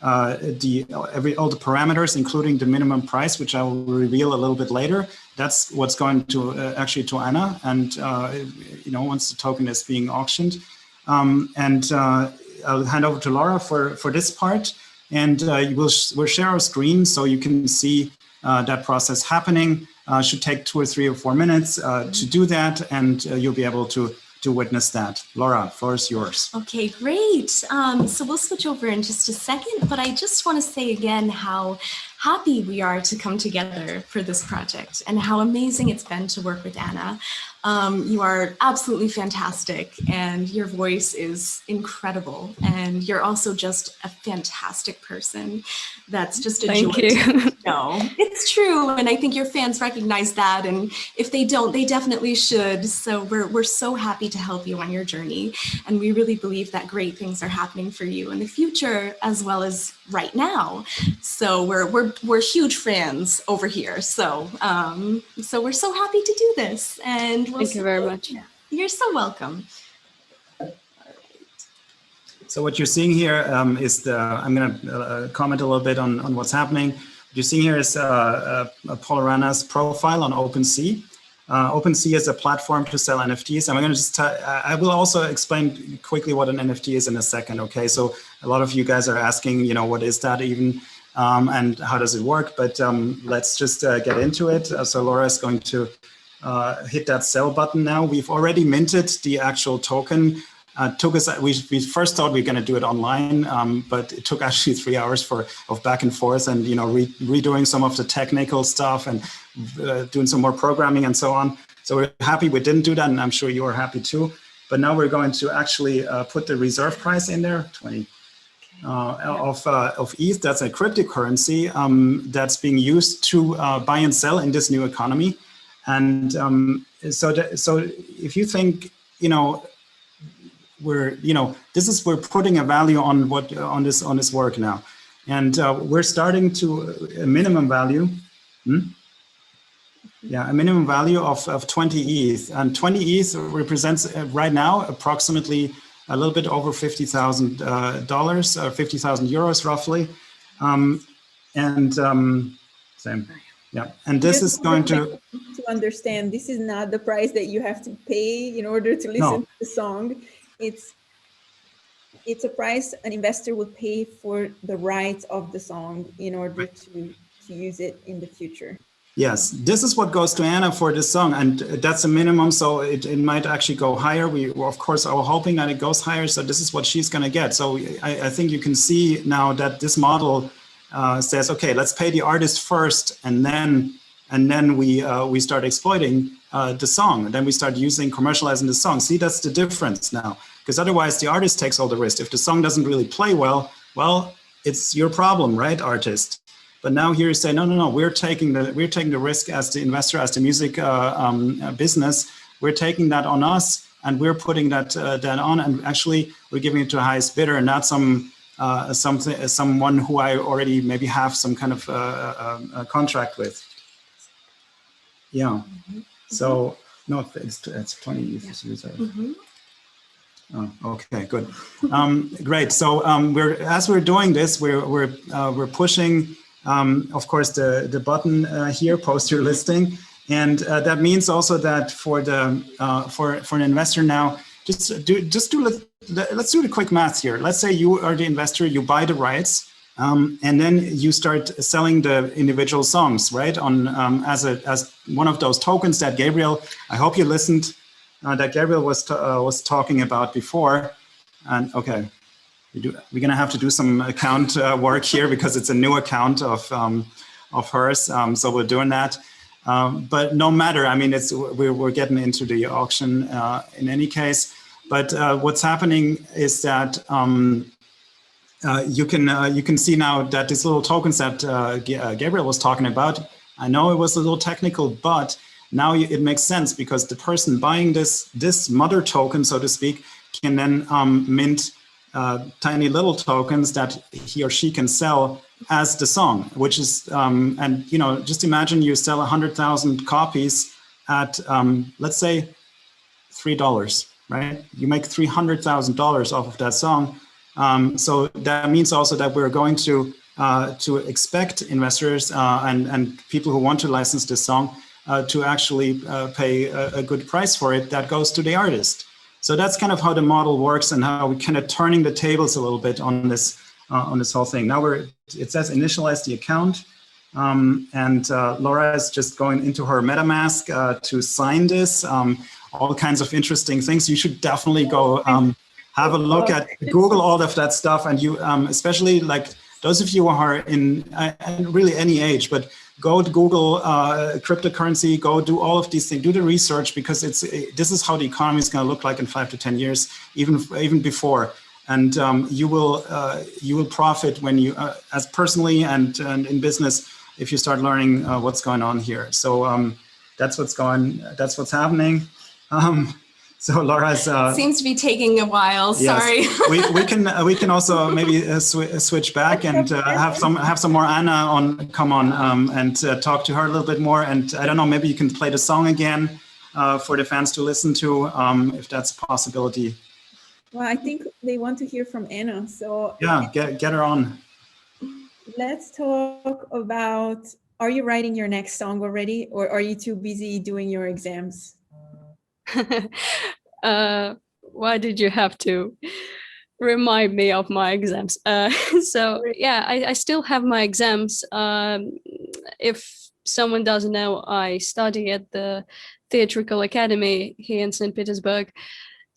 the parameters, including the minimum price, which I will reveal a little bit later. That's what's going to actually to Anna, and once the token is being auctioned, I'll hand over to Laura for this part, and we'll share our screen so you can see that process happening. Should take 2 or 3 or 4 minutes to do that, and you'll be able to witness that. Laura, floor is yours. Okay, great. So we'll switch over in just a second, but I just want to say again how happy we are to come together for this project and how amazing it's been to work with Anna. You are absolutely fantastic, and your voice is incredible, and you're also just a fantastic person. That's just a joy to know. It's true, and I think your fans recognize that, and if they don't, they definitely should. So we're so happy to help you on your journey, and we really believe that great things are happening for you in the future as well as right now. So we're huge fans over here. So so we're so happy to do this, and thank you very much. You're so welcome. So what you're seeing here is I'm going to comment a little bit on what's happening. What you're seeing here is POLLARANA's profile on OpenSea. OpenSea is a platform to sell NFTs. I'm going to I will also explain quickly what an NFT is in a second. Okay, so a lot of you guys are asking, what is that even, and how does it work? But let's just get into it. So Laura is going to hit that sell button now. We've already minted the actual token. We first thought we were going to do it online, but it took actually 3 hours of back and forth, and redoing some of the technical stuff and doing some more programming and so on. So we're happy we didn't do that, and I'm sure you are happy too. But now we're going to actually put the reserve price in there, 20 of ETH. That's a cryptocurrency that's being used to buy and sell in this new economy. And so if you think, we're putting a value on this work now, and we're starting to a minimum value. Yeah, a minimum value of 20 ETH, and 20 ETH represents right now approximately a little bit over $50,000 or 50,000 euros roughly, same. Yeah, and this is going to understand. This is not the price that you have to pay in order to listen to the song. It's a price an investor will pay for the rights of the song in order to use it in the future. Yes, this is what goes to Anna for this song, and that's a minimum, so it might actually go higher. We of course are hoping that it goes higher, so this is what she's going to get. So I think you can see now that this model says, okay, let's pay the artist first, and then we start exploiting the song, and then we start commercializing the song. See, that's the difference now, because otherwise the artist takes all the risk. If the song doesn't really play well, it's your problem, right, artist? But now here you say, no, we're taking the risk as the investor, as the music business. We're taking that on us, and we're putting that on, and actually we're giving it to the highest bidder, and not someone who I already maybe have some kind of a contract with. Yeah. So no, it's 20 users. Oh, okay, good. Great. So as we're doing this, we're pushing, of course, the button here, post your listing, and that means also that for an investor now, let's do the quick math here. Let's say you are the investor, you buy the rights, and then you start selling the individual songs, right? On as one of those tokens that Gabriel, I hope you listened. That Gabriel was talking about before, and okay, we're gonna have to do some account work here because it's a new account of hers. So we're doing that, but no matter. I mean, we're getting into the auction in any case. But what's happening is that you can see now that these little tokens that Gabriel was talking about. I know it was a little technical, but now it makes sense because the person buying this mother token, so to speak, can then mint tiny little tokens that he or she can sell as the song, which is, and just imagine you sell 100,000 copies at, let's say, $3, right? You make $300,000 off of that song. So that means also that we're going to expect investors and people who want to license this song to actually pay a good price for it that goes to the artist. So that's kind of how the model works and how we're kind of turning the tables a little bit on this whole thing. Now it says initialize the account, and Laura is just going into her MetaMask to sign this. All kinds of interesting things. You should definitely go have a look at Google all of that stuff, and you especially like those of you who are in really any age, but go to Google cryptocurrency, go do all of these things, do the research, because this is how the economy is going to look like in 5 to 10 years, even before. And you will profit when you, as personally and in business, if you start learning what's going on here. So that's what's happening. So Laura's seems to be taking a while. Yes. Sorry. we can also maybe switch back and have some more Anna come on and talk to her a little bit more. And I don't know, maybe you can play the song again for the fans to listen to, if that's a possibility. Well, I think they want to hear from Anna. So yeah, get her on. Let's talk about, are you writing your next song already, or are you too busy doing your exams? Why did you have to remind me of my exams? So yeah, I still have my exams. If someone doesn't know, I study at the Theatrical Academy here in St. Petersburg.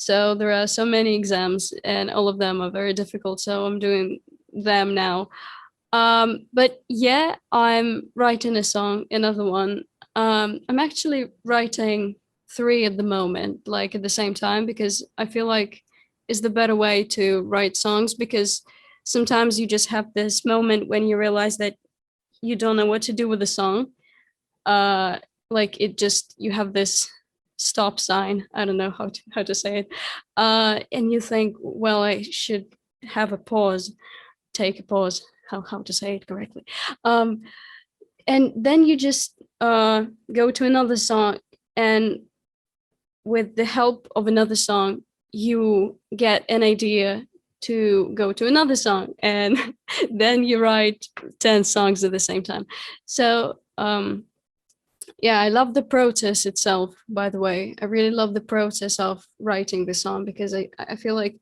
So there are so many exams and all of them are very difficult. So I'm doing them now. But yeah, I'm writing a song, another one. I'm actually writing 3 at the moment, like at the same time, because I feel like it's the better way to write songs, because sometimes you just have this moment when you realize that you don't know what to do with the song. Like you have this stop sign. I don't know how to say it. And you think, well, I should have a pause, take a pause, how to say it correctly. And then you just go to another song, and with the help of another song, you get an idea to go to another song, and then you write 10 songs at the same time. So yeah, I love the process itself, by the way. I really love the process of writing the song, because I feel like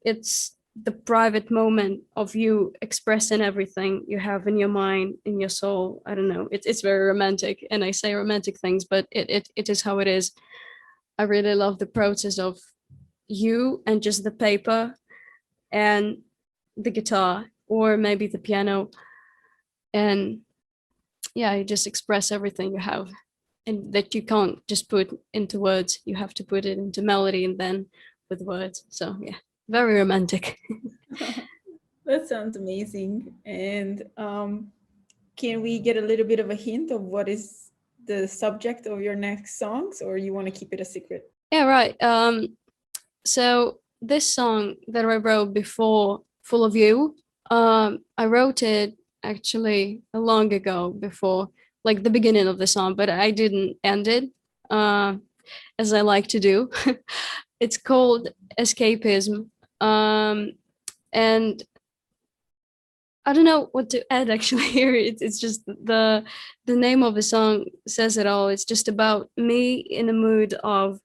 it's the private moment of you expressing everything you have in your mind, in your soul. I don't know, it's very romantic, and I say romantic things, but it is how it is. I really love the process of you and just the paper and the guitar, or maybe the piano. And yeah, you just express everything you have, and that you can't just put into words. You have to put it into melody and then with words. So yeah, very romantic. That sounds amazing. And can we get a little bit of a hint of what is the subject of your next songs, or you want to keep it a secret? Yeah, right. So this song that I wrote before Full of You, I wrote it actually long ago, before like the beginning of the song, but I didn't end it as I like to do. It's called Escapism. And I don't know what to add actually here. It's just the name of the song says it all. It's just about me in a mood of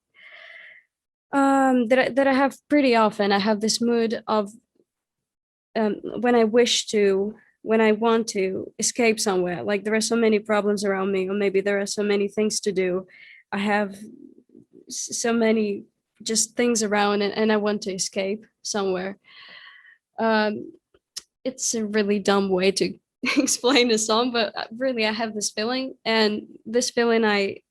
that I have pretty often. I have this mood of when I want to escape somewhere. Like there are so many problems around me, or maybe there are so many things to do. I have so many just things around, and I want to escape somewhere. It's a really dumb way to explain the song, but really I have this feeling, and this feeling I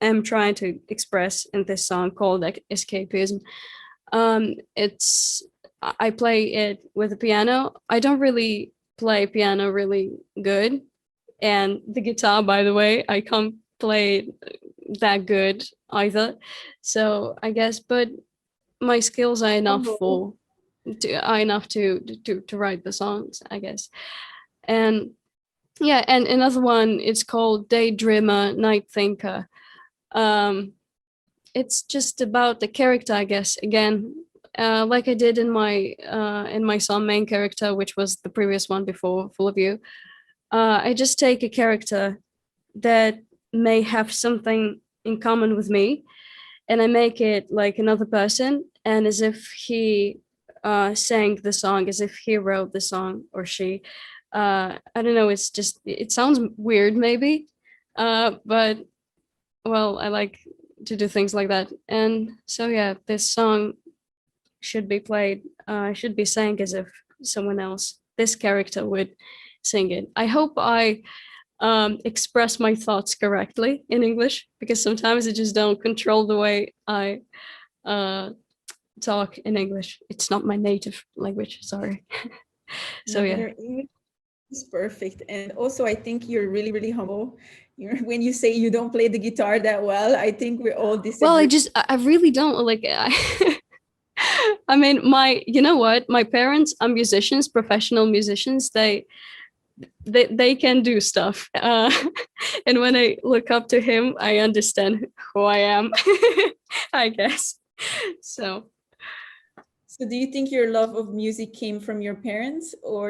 am trying to express in this song called like Escapism. It's I play it with the piano. I don't really play piano really good, and the guitar, by the way, I can't play that good either. So I guess, but my skills are enough to write the songs, I guess. And yeah, and another one, it's called Daydreamer, Night Thinker. It's just about the character, I guess, again, like I did in my song Main Character, which was the previous one before Full of You. I just take a character that may have something in common with me, and I make it like another person, and as if he sang the song, as if he wrote the song, or she. I don't know, it's just, it sounds weird maybe, but well, I like to do things like that. And so yeah, this song should be played, should be sang as if someone else, this character, would sing it. I hope I express my thoughts correctly in English, because sometimes I just don't control the way I talk in English. It's not my native language, sorry. So No, yeah. your English is perfect. And also, I think you're really, really humble. When you say you don't play the guitar that well, I think we're all disagree. Well, I really don't like I mean, you know what? My parents are musicians, professional musicians. They can do stuff. And when I look up to him, I understand who I am, I guess. So do you think your love of music came from your parents, or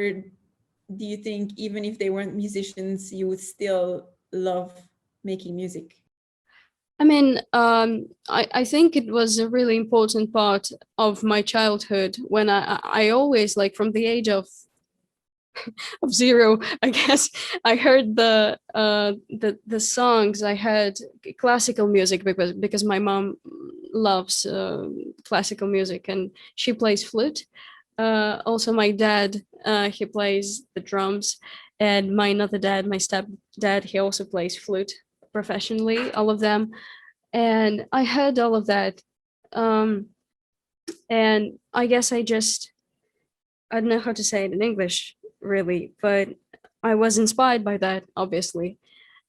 do you think even if they weren't musicians, you would still love making music? I mean, I think it was a really important part of my childhood, when I always, like from the age of 0, I guess, I heard the songs. I heard classical music because my mom loves classical music, and she plays flute. Also my dad, he plays the drums, and my another dad, my stepdad, he also plays flute professionally, all of them. And I heard all of that, and I guess I don't know how to say it in English really, but I was inspired by that, obviously,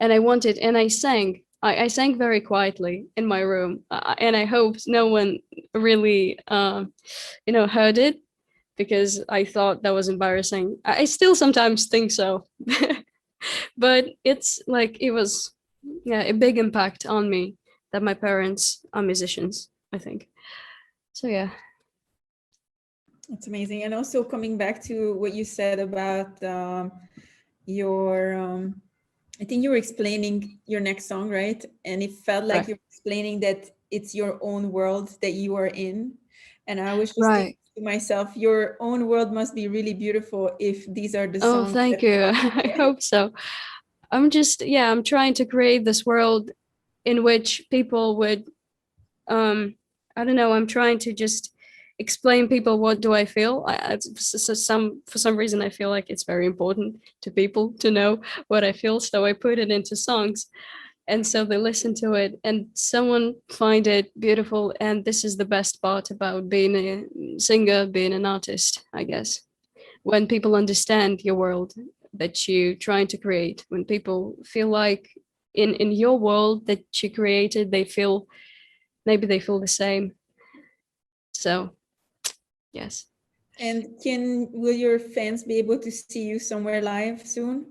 and I sang. I sang very quietly in my room, and I hope no one really heard it, because I thought that was embarrassing. I still sometimes think so. But it's like, it was, yeah, a big impact on me that my parents are musicians, I think. So yeah. That's amazing. And also, coming back to what you said about your, I think you were explaining your next song, right? And it felt like Right. you were explaining that it's your own world that you are in. And I was just Right. thinking to myself, your own world must be really beautiful if these are the Oh, songs. thank you. I hope so. I'm trying to create this world in which people would, I don't know, I'm trying to just explain people what do I feel. For some reason, I feel like it's very important to people to know what I feel, so I put it into songs, and so they listen to it, and someone find it beautiful. And this is the best part about being a singer, being an artist, I guess, when people understand your world that you're trying to create, when people feel like in your world that you created, they feel maybe they feel the same. So, yes. And will your fans be able to see you somewhere live soon?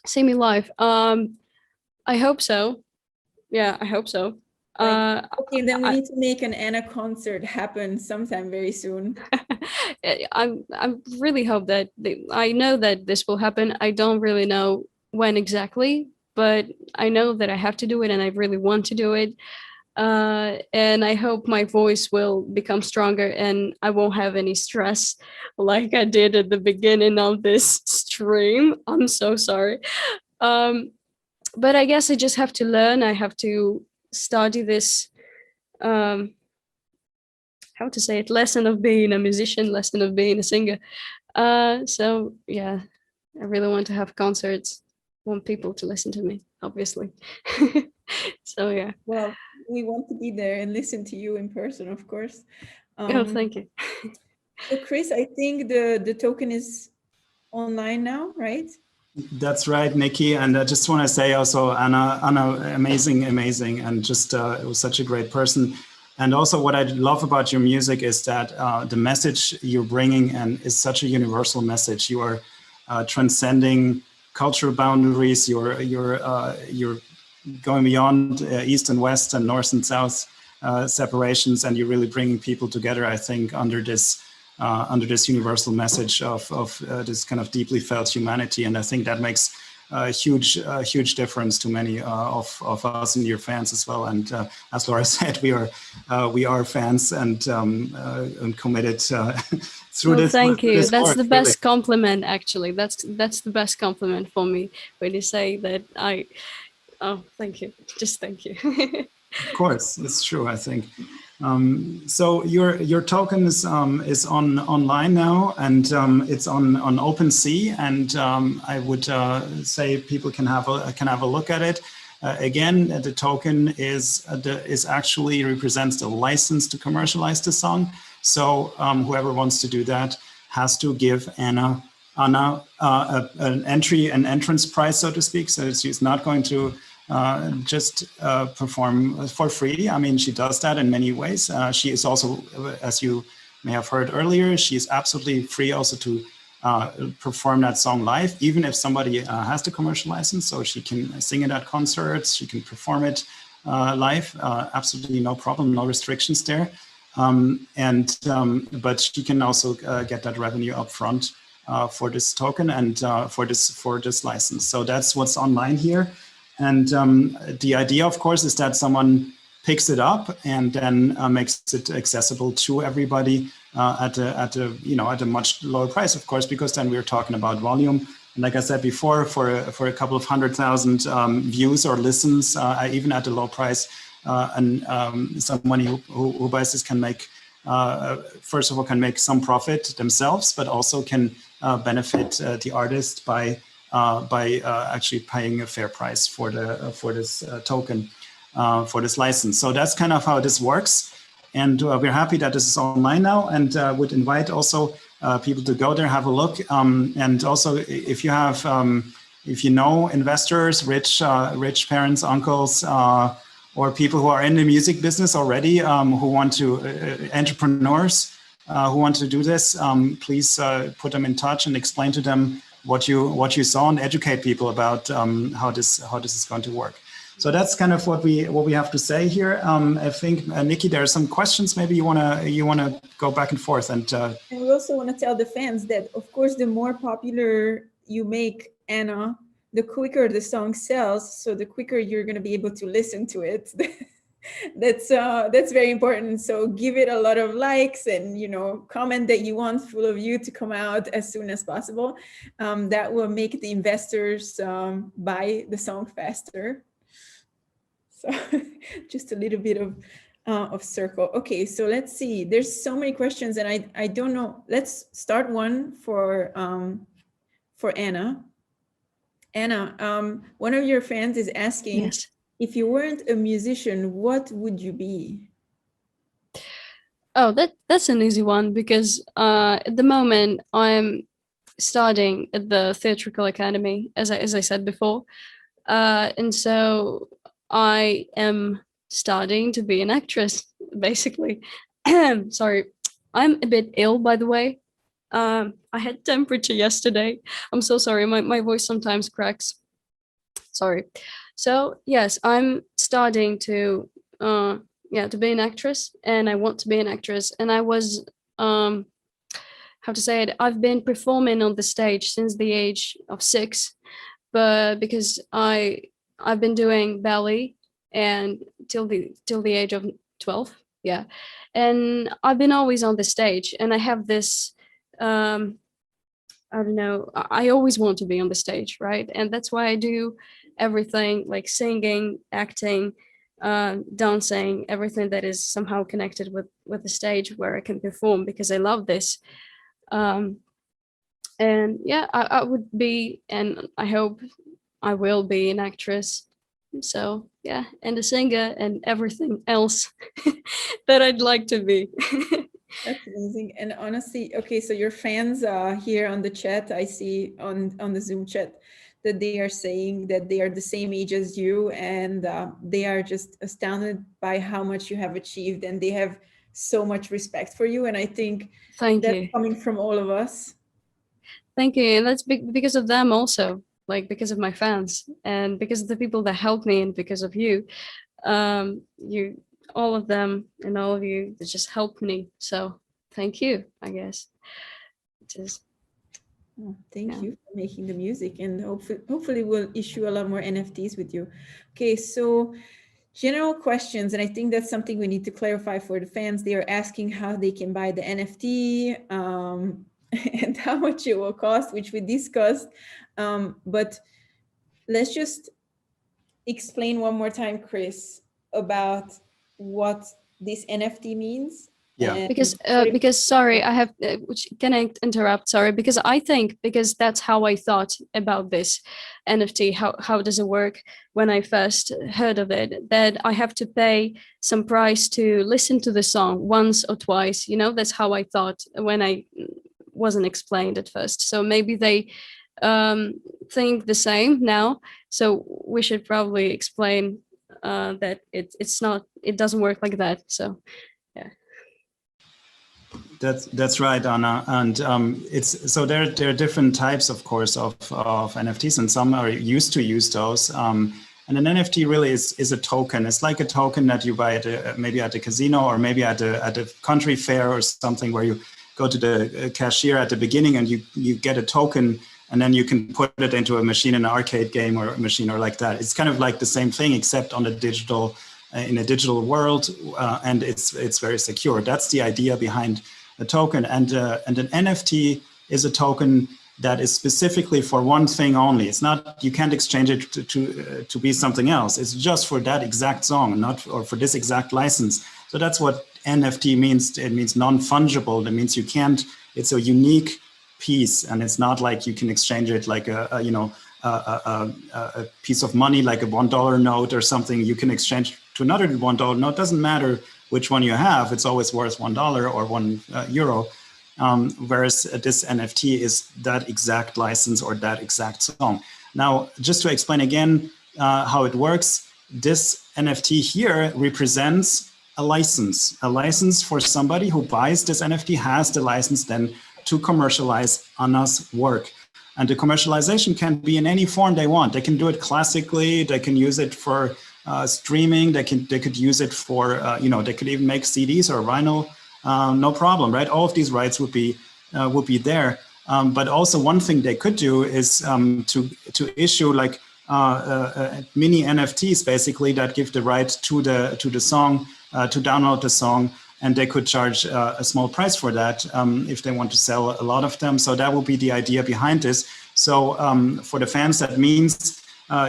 See me live. I hope so. Yeah, I hope so. Okay, then we need to make an Anna concert happen sometime very soon. I really hope that I know that this will happen. I don't really know when exactly, but I know that I have to do it, and I really want to do it. And I hope my voice will become stronger, and I won't have any stress like I did at the beginning of this stream. I'm so sorry. But I guess I just have to learn. I have to study this, how to say it, lesson of being a musician, lesson of being a singer. So yeah, I really want to have concerts, want people to listen to me, obviously. So yeah. Well, we want to be there and listen to you in person, of course. Oh, thank you. So Chris, I think the token is online now, right? That's right, Nikki. And I just want to say also, Anna, amazing, and just it was such a great person. And also what I love about your music is that the message you're bringing and is such a universal message. You are transcending cultural boundaries. You're going beyond East and West and North and South separations, and you're really bringing people together, I think, under this universal message of this kind of deeply felt humanity. And I think that makes a huge difference to many of us and your fans as well. And as Laura said, we are fans and committed through this. Thank you. This that's work, the best really. compliment, actually. That's the best compliment for me, when you say that oh, thank you. Just thank you. Of course, it's true, I think. So your token is online now, and it's on OpenSea, and I would say people can have a look at it. Again, the token is actually represents the license to commercialize the song. So whoever wants to do that has to give Anna an entrance price, so to speak. So she's not going to just perform for free. I mean, she does that in many ways. She is also, as you may have heard earlier, she is absolutely free also to perform that song live, even if somebody has the commercial license. So she can sing it at concerts, she can perform it live, absolutely no problem, no restrictions there. But she can also get that revenue up front for this token and for this license. So that's what's online here. And the idea, of course, is that someone picks it up and then makes it accessible to everybody at a much lower price, of course, because then we're talking about volume. And like I said before, for a couple of 100,000 views or listens, even at a low price, and someone who buys this can make, first of all, can make some profit themselves, but also can benefit the artist by actually paying a fair price for this token, for this license. So that's kind of how this works. And we're happy that this is online now, and would invite also people to go there, have a look. And also, if you have, if you know investors, rich parents, uncles, or people who are in the music business already, who want to, entrepreneurs who want to do this, please put them in touch and explain to them what you saw and educate people about how this is going to work. So that's kind of what we have to say here. I think Nikki, there are some questions. Maybe you wanna go back and forth, and we also want to tell the fans that, of course, the more popular you make Anna, the quicker the song sells. So the quicker you're going to be able to listen to it. That's very important. So give it a lot of likes and, comment that you want Full of You to come out as soon as possible. That will make the investors buy the song faster. So just a little bit of circle. Okay, so let's see. There's so many questions, and I don't know. Let's start one for Anna. Anna, one of your fans is asking, yes, if you weren't a musician, what would you be? Oh, that's an easy one, because at the moment I'm studying at the Theatrical Academy, as I said before, and so I am studying to be an actress, basically. Sorry, I'm a bit ill, by the way. I had temperature yesterday. I'm so sorry, my voice sometimes cracks. Sorry. So yes, I'm studying to be an actress, and I want to be an actress. And I was how to say it, I've been performing on the stage since the age of 6, but because I've been doing ballet and till the age of 12, yeah, and I've been always on the stage, and I have this I don't know, I always want to be on the stage, right? And that's why I do everything, like singing, acting, dancing, everything that is somehow connected with the stage where I can perform, because I love this. And yeah, I would be, and I hope I will be, an actress. So yeah, and a singer and everything else that I'd like to be. That's amazing. And honestly, okay, so your fans here on the chat, I see on the Zoom chat that they are saying that they are the same age as you, and they are just astounded by how much you have achieved, and they have so much respect for you. And I think that's coming from all of us. Thank you. And that's because of them also, like because of my fans and because of the people that helped me, and because of you. All of them and all of you that just helped me. So thank you, I guess. Thank you for making the music, and hopefully we'll issue a lot more NFTs with you. Okay, so general questions, and I think that's something we need to clarify for the fans. They are asking how they can buy the NFT and how much it will cost, which we discussed. But let's just explain one more time, Chris, about what this NFT means. Yeah. Because sorry, I have. Can I interrupt? Sorry, because I think that's how I thought about this NFT. How does it work? When I first heard of it, that I have to pay some price to listen to the song once or twice. You know, that's how I thought when I wasn't explained at first. So maybe they think the same now. So we should probably explain that it's not. It doesn't work like that. So yeah. That's right, Anna, and it's so there are different types, of course, of NFTs, and some are used to use those. And an NFT really is a token. It's like a token that you buy at maybe at a casino, or maybe at a country fair or something, where you go to the cashier at the beginning and you get a token, and then you can put it into a machine in an arcade game or a machine or like that. It's kind of like the same thing, except on the digital in a digital world, and it's very secure. That's the idea behind a token, and an NFT is a token that is specifically for one thing only. It's not, you can't exchange it to be something else. It's just for that exact song, or for this exact license. So that's what NFT means. It means non-fungible. That means you can't. It's a unique piece, and it's not like you can exchange it like a piece of money, like a $1 note or something. You can exchange to another $1 note. Doesn't matter which one you have, it's always worth $1 or €1. Whereas this NFT is that exact license or that exact song. Now, just to explain again how it works, this NFT here represents a license for somebody who buys this NFT, has the license then to commercialize Anna's work. And the commercialization can be in any form they want. They can do it classically, they can use it for streaming, they could use it for, they could even make CDs or vinyl, no problem, right? All of these rights would be there. But also one thing they could do is to issue like mini NFTs, basically, that give the right to the song, to download the song, and they could charge a small price for that if they want to sell a lot of them. So that will be the idea behind this. So for the fans, that means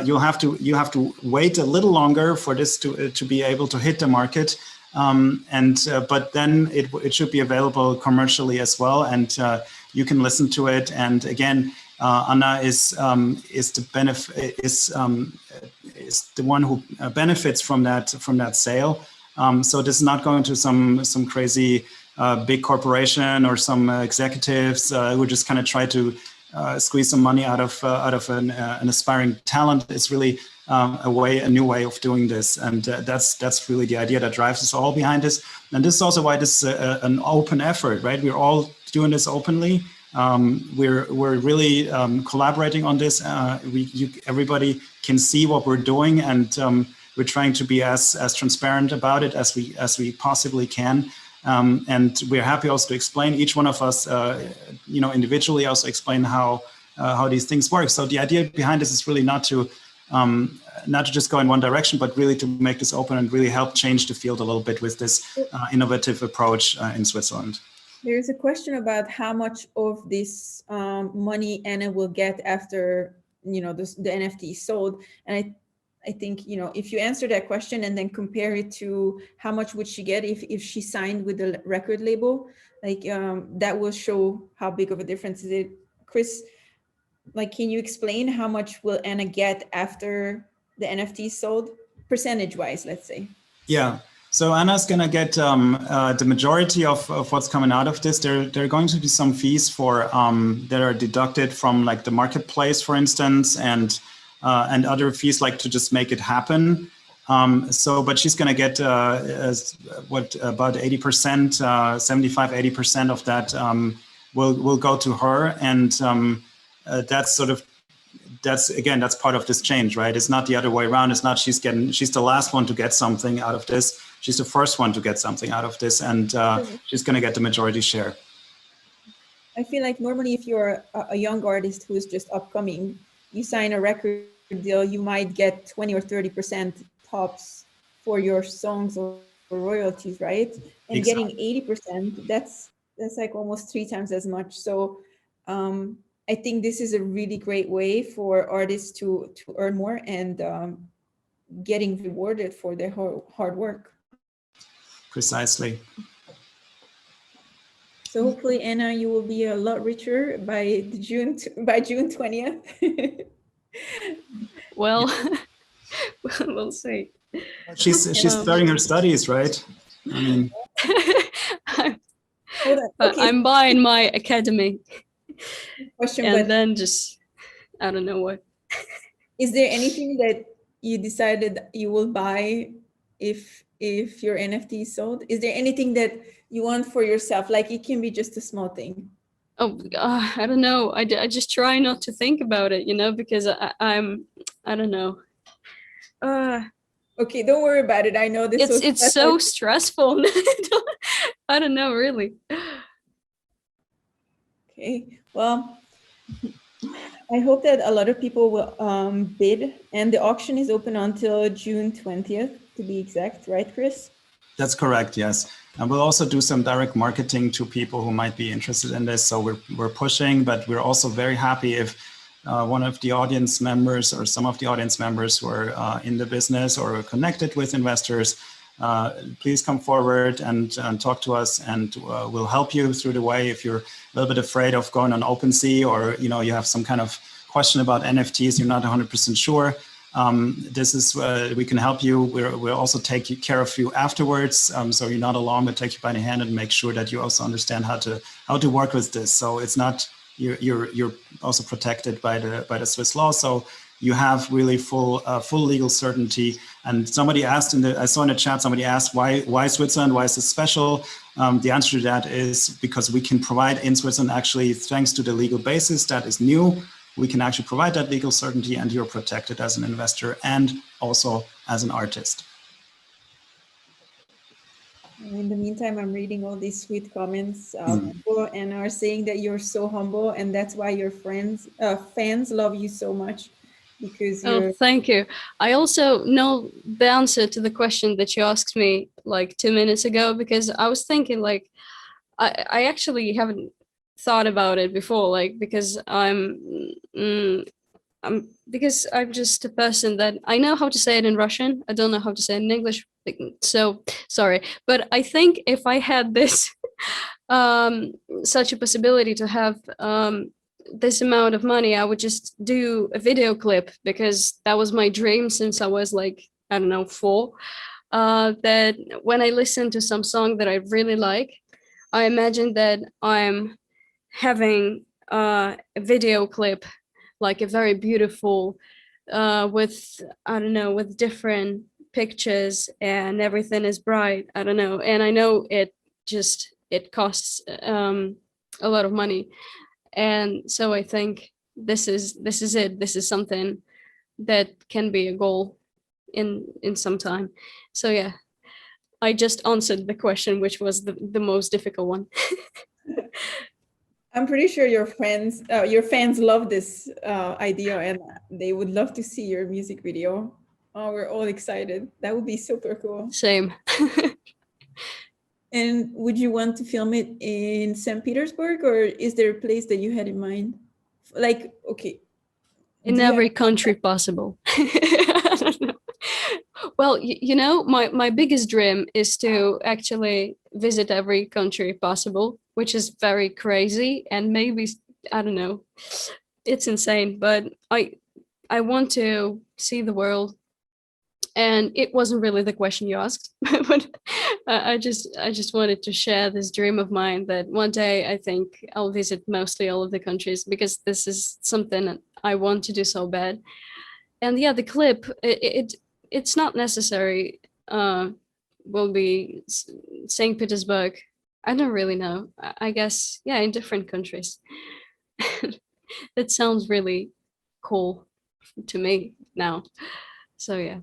you have to wait a little longer for this to be able to hit the market, but then it should be available commercially as well, and you can listen to it. And again, Anna is the one who benefits from that sale. So this is not going to some crazy big corporation or some executives who just kind of try to squeeze some money out of an aspiring talent. It's really a new way of doing this. And that's really the idea that drives us all behind this. And this is also why this is an open effort, right? We're all doing this openly. We're really collaborating on this. Everybody can see what we're doing, and we're trying to be as transparent about it as we possibly can. And we're happy also to explain, each one of us, individually, also explain how these things work. So the idea behind this is really not to just go in one direction, but really to make this open and really help change the field a little bit with this innovative approach in Switzerland. There's a question about how much of this money Anna will get after the NFT sold, and I think if you answer that question and then compare it to how much would she get if she signed with the record label, like that will show how big of a difference is it. Chris, like, can you explain how much will Anna get after the NFT sold, percentage-wise, let's say? Yeah. So Anna's going to get the majority of what's coming out of this. There are going to be some fees that are deducted from like the marketplace, for instance, and other fees like to just make it happen. But she's going to get about 80%, 75, 80% of that will go to her, and that's part of this change, right? It's not the other way around. It's not she's the last one to get something out of this. She's the first one to get something out of this, and she's going to get the majority share. I feel like normally if you're a young artist who is just upcoming, you sign a record deal, you might get 20 or 30% tops for your songs or royalties, right? And exactly. Getting 80%, that's like almost 3 times as much. So I think this is a really great way for artists to earn more and getting rewarded for their hard work. Precisely. So hopefully, Anna, you will be a lot richer by June 20th. Well, we'll see. She's starting her studies, right? I mean, I'm buying my academy. Question, then just, I don't know what. Is there anything that you decided you will buy if your NFT is sold? Is there anything that you want for yourself? Like it can be just a small thing. Oh, I don't know. I just try not to think about it, because I don't know. Okay, don't worry about it. I know this. It's so stressful. I don't know, really. Okay, well, I hope that a lot of people will bid, and the auction is open until June 20th, to be exact, right, Chris? That's correct, yes. And we'll also do some direct marketing to people who might be interested in this. So we're pushing, but we're also very happy if one of the audience members or some of the audience members who are in the business or connected with investors, please come forward and talk to us, and we'll help you through the way. If you're a little bit afraid of going on OpenSea, or you have some kind of question about NFTs, you're not 100% sure, this is we can help you. We'll also take care of you afterwards, so you're not alone. We'll take you by the hand and make sure that you also understand how to work with this. So it's not you're also protected by the Swiss law. So you have really full legal certainty. And somebody asked I saw in the chat, somebody asked why Switzerland? Why is this special? The answer to that is because we can provide in Switzerland, actually, thanks to the legal basis that is new, we can actually provide that legal certainty, and you're protected as an investor and also as an artist. In the meantime, I'm reading all these sweet comments people and are saying that you're so humble, and that's why your fans love you so much. Because thank you. I also know the answer to the question that you asked me like 2 minutes ago, because I was thinking like I actually haven't thought about it before, like because I'm just a person that I know how to say it in Russian. I don't know how to say it in English, so sorry. But I think if I had this such a possibility to have this amount of money, I would just do a video clip, because that was my dream since I was like, I don't know, 4. That when I listen to some song that I really like, I imagine that I'm having a video clip, like a very beautiful with, I don't know, with different pictures and everything is bright. I don't know. And I know it costs a lot of money. And so I think this is it. This is something that can be a goal in some time. So yeah, I just answered the question, which was the most difficult one. I'm pretty sure your fans love this idea, and they would love to see your music video. Oh, we're all excited. That would be super cool. Same. And would you want to film it in St. Petersburg, or is there a place that you had in mind? Like, okay. In every country possible. I don't know. Well, you know, my biggest dream is to actually visit every country possible, which is very crazy, and maybe, I don't know, it's insane, but I want to see the world. And it wasn't really the question you asked, but I just wanted to share this dream of mine that one day I think I'll visit mostly all of the countries, because this is something I want to do so bad. And yeah, the clip, it's not necessary will be St. Petersburg. I don't really know. I guess, yeah, in different countries. That sounds really cool to me now. So yeah.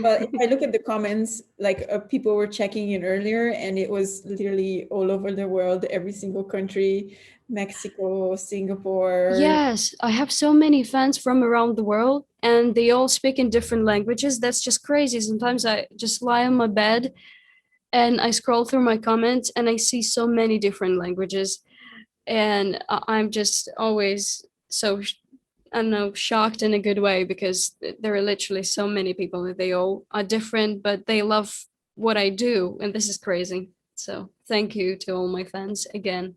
But if I look at the comments, like people were checking in earlier, and it was literally all over the world, every single country, Mexico, Singapore. Yes, I have so many fans from around the world, and they all speak in different languages. That's just crazy. Sometimes I just lie on my bed and I scroll through my comments and I see so many different languages. And I'm just always so, I don't know, shocked in a good way, because there are literally so many people that they all are different, but they love what I do. And this is crazy. So thank you to all my fans again.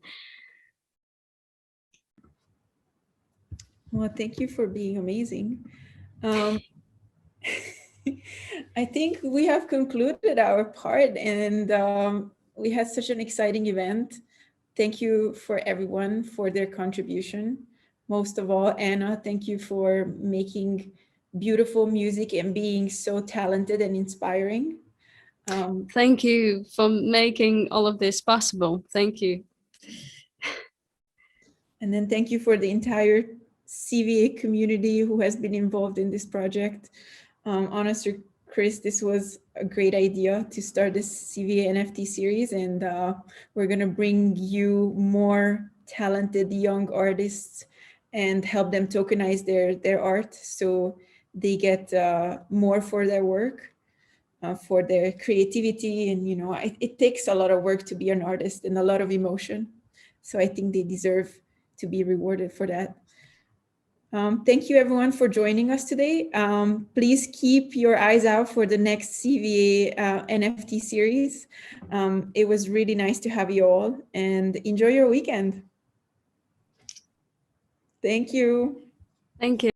Well, thank you for being amazing. I think we have concluded our part, and we had such an exciting event. Thank you for everyone for their contribution. Most of all, Anna, thank you for making beautiful music and being so talented and inspiring. Thank you for making all of this possible. Thank you. And then thank you for the entire CVA community who has been involved in this project. Honestly, Chris, this was a great idea to start this CVA NFT series, and we're going to bring you more talented young artists and help them tokenize their art, so they get more for their work, for their creativity. And, you know, it takes a lot of work to be an artist and a lot of emotion. So I think they deserve to be rewarded for that. Thank you everyone for joining us today. Please keep your eyes out for the next CVA NFT series. It was really nice to have you all, and enjoy your weekend. Thank you. Thank you.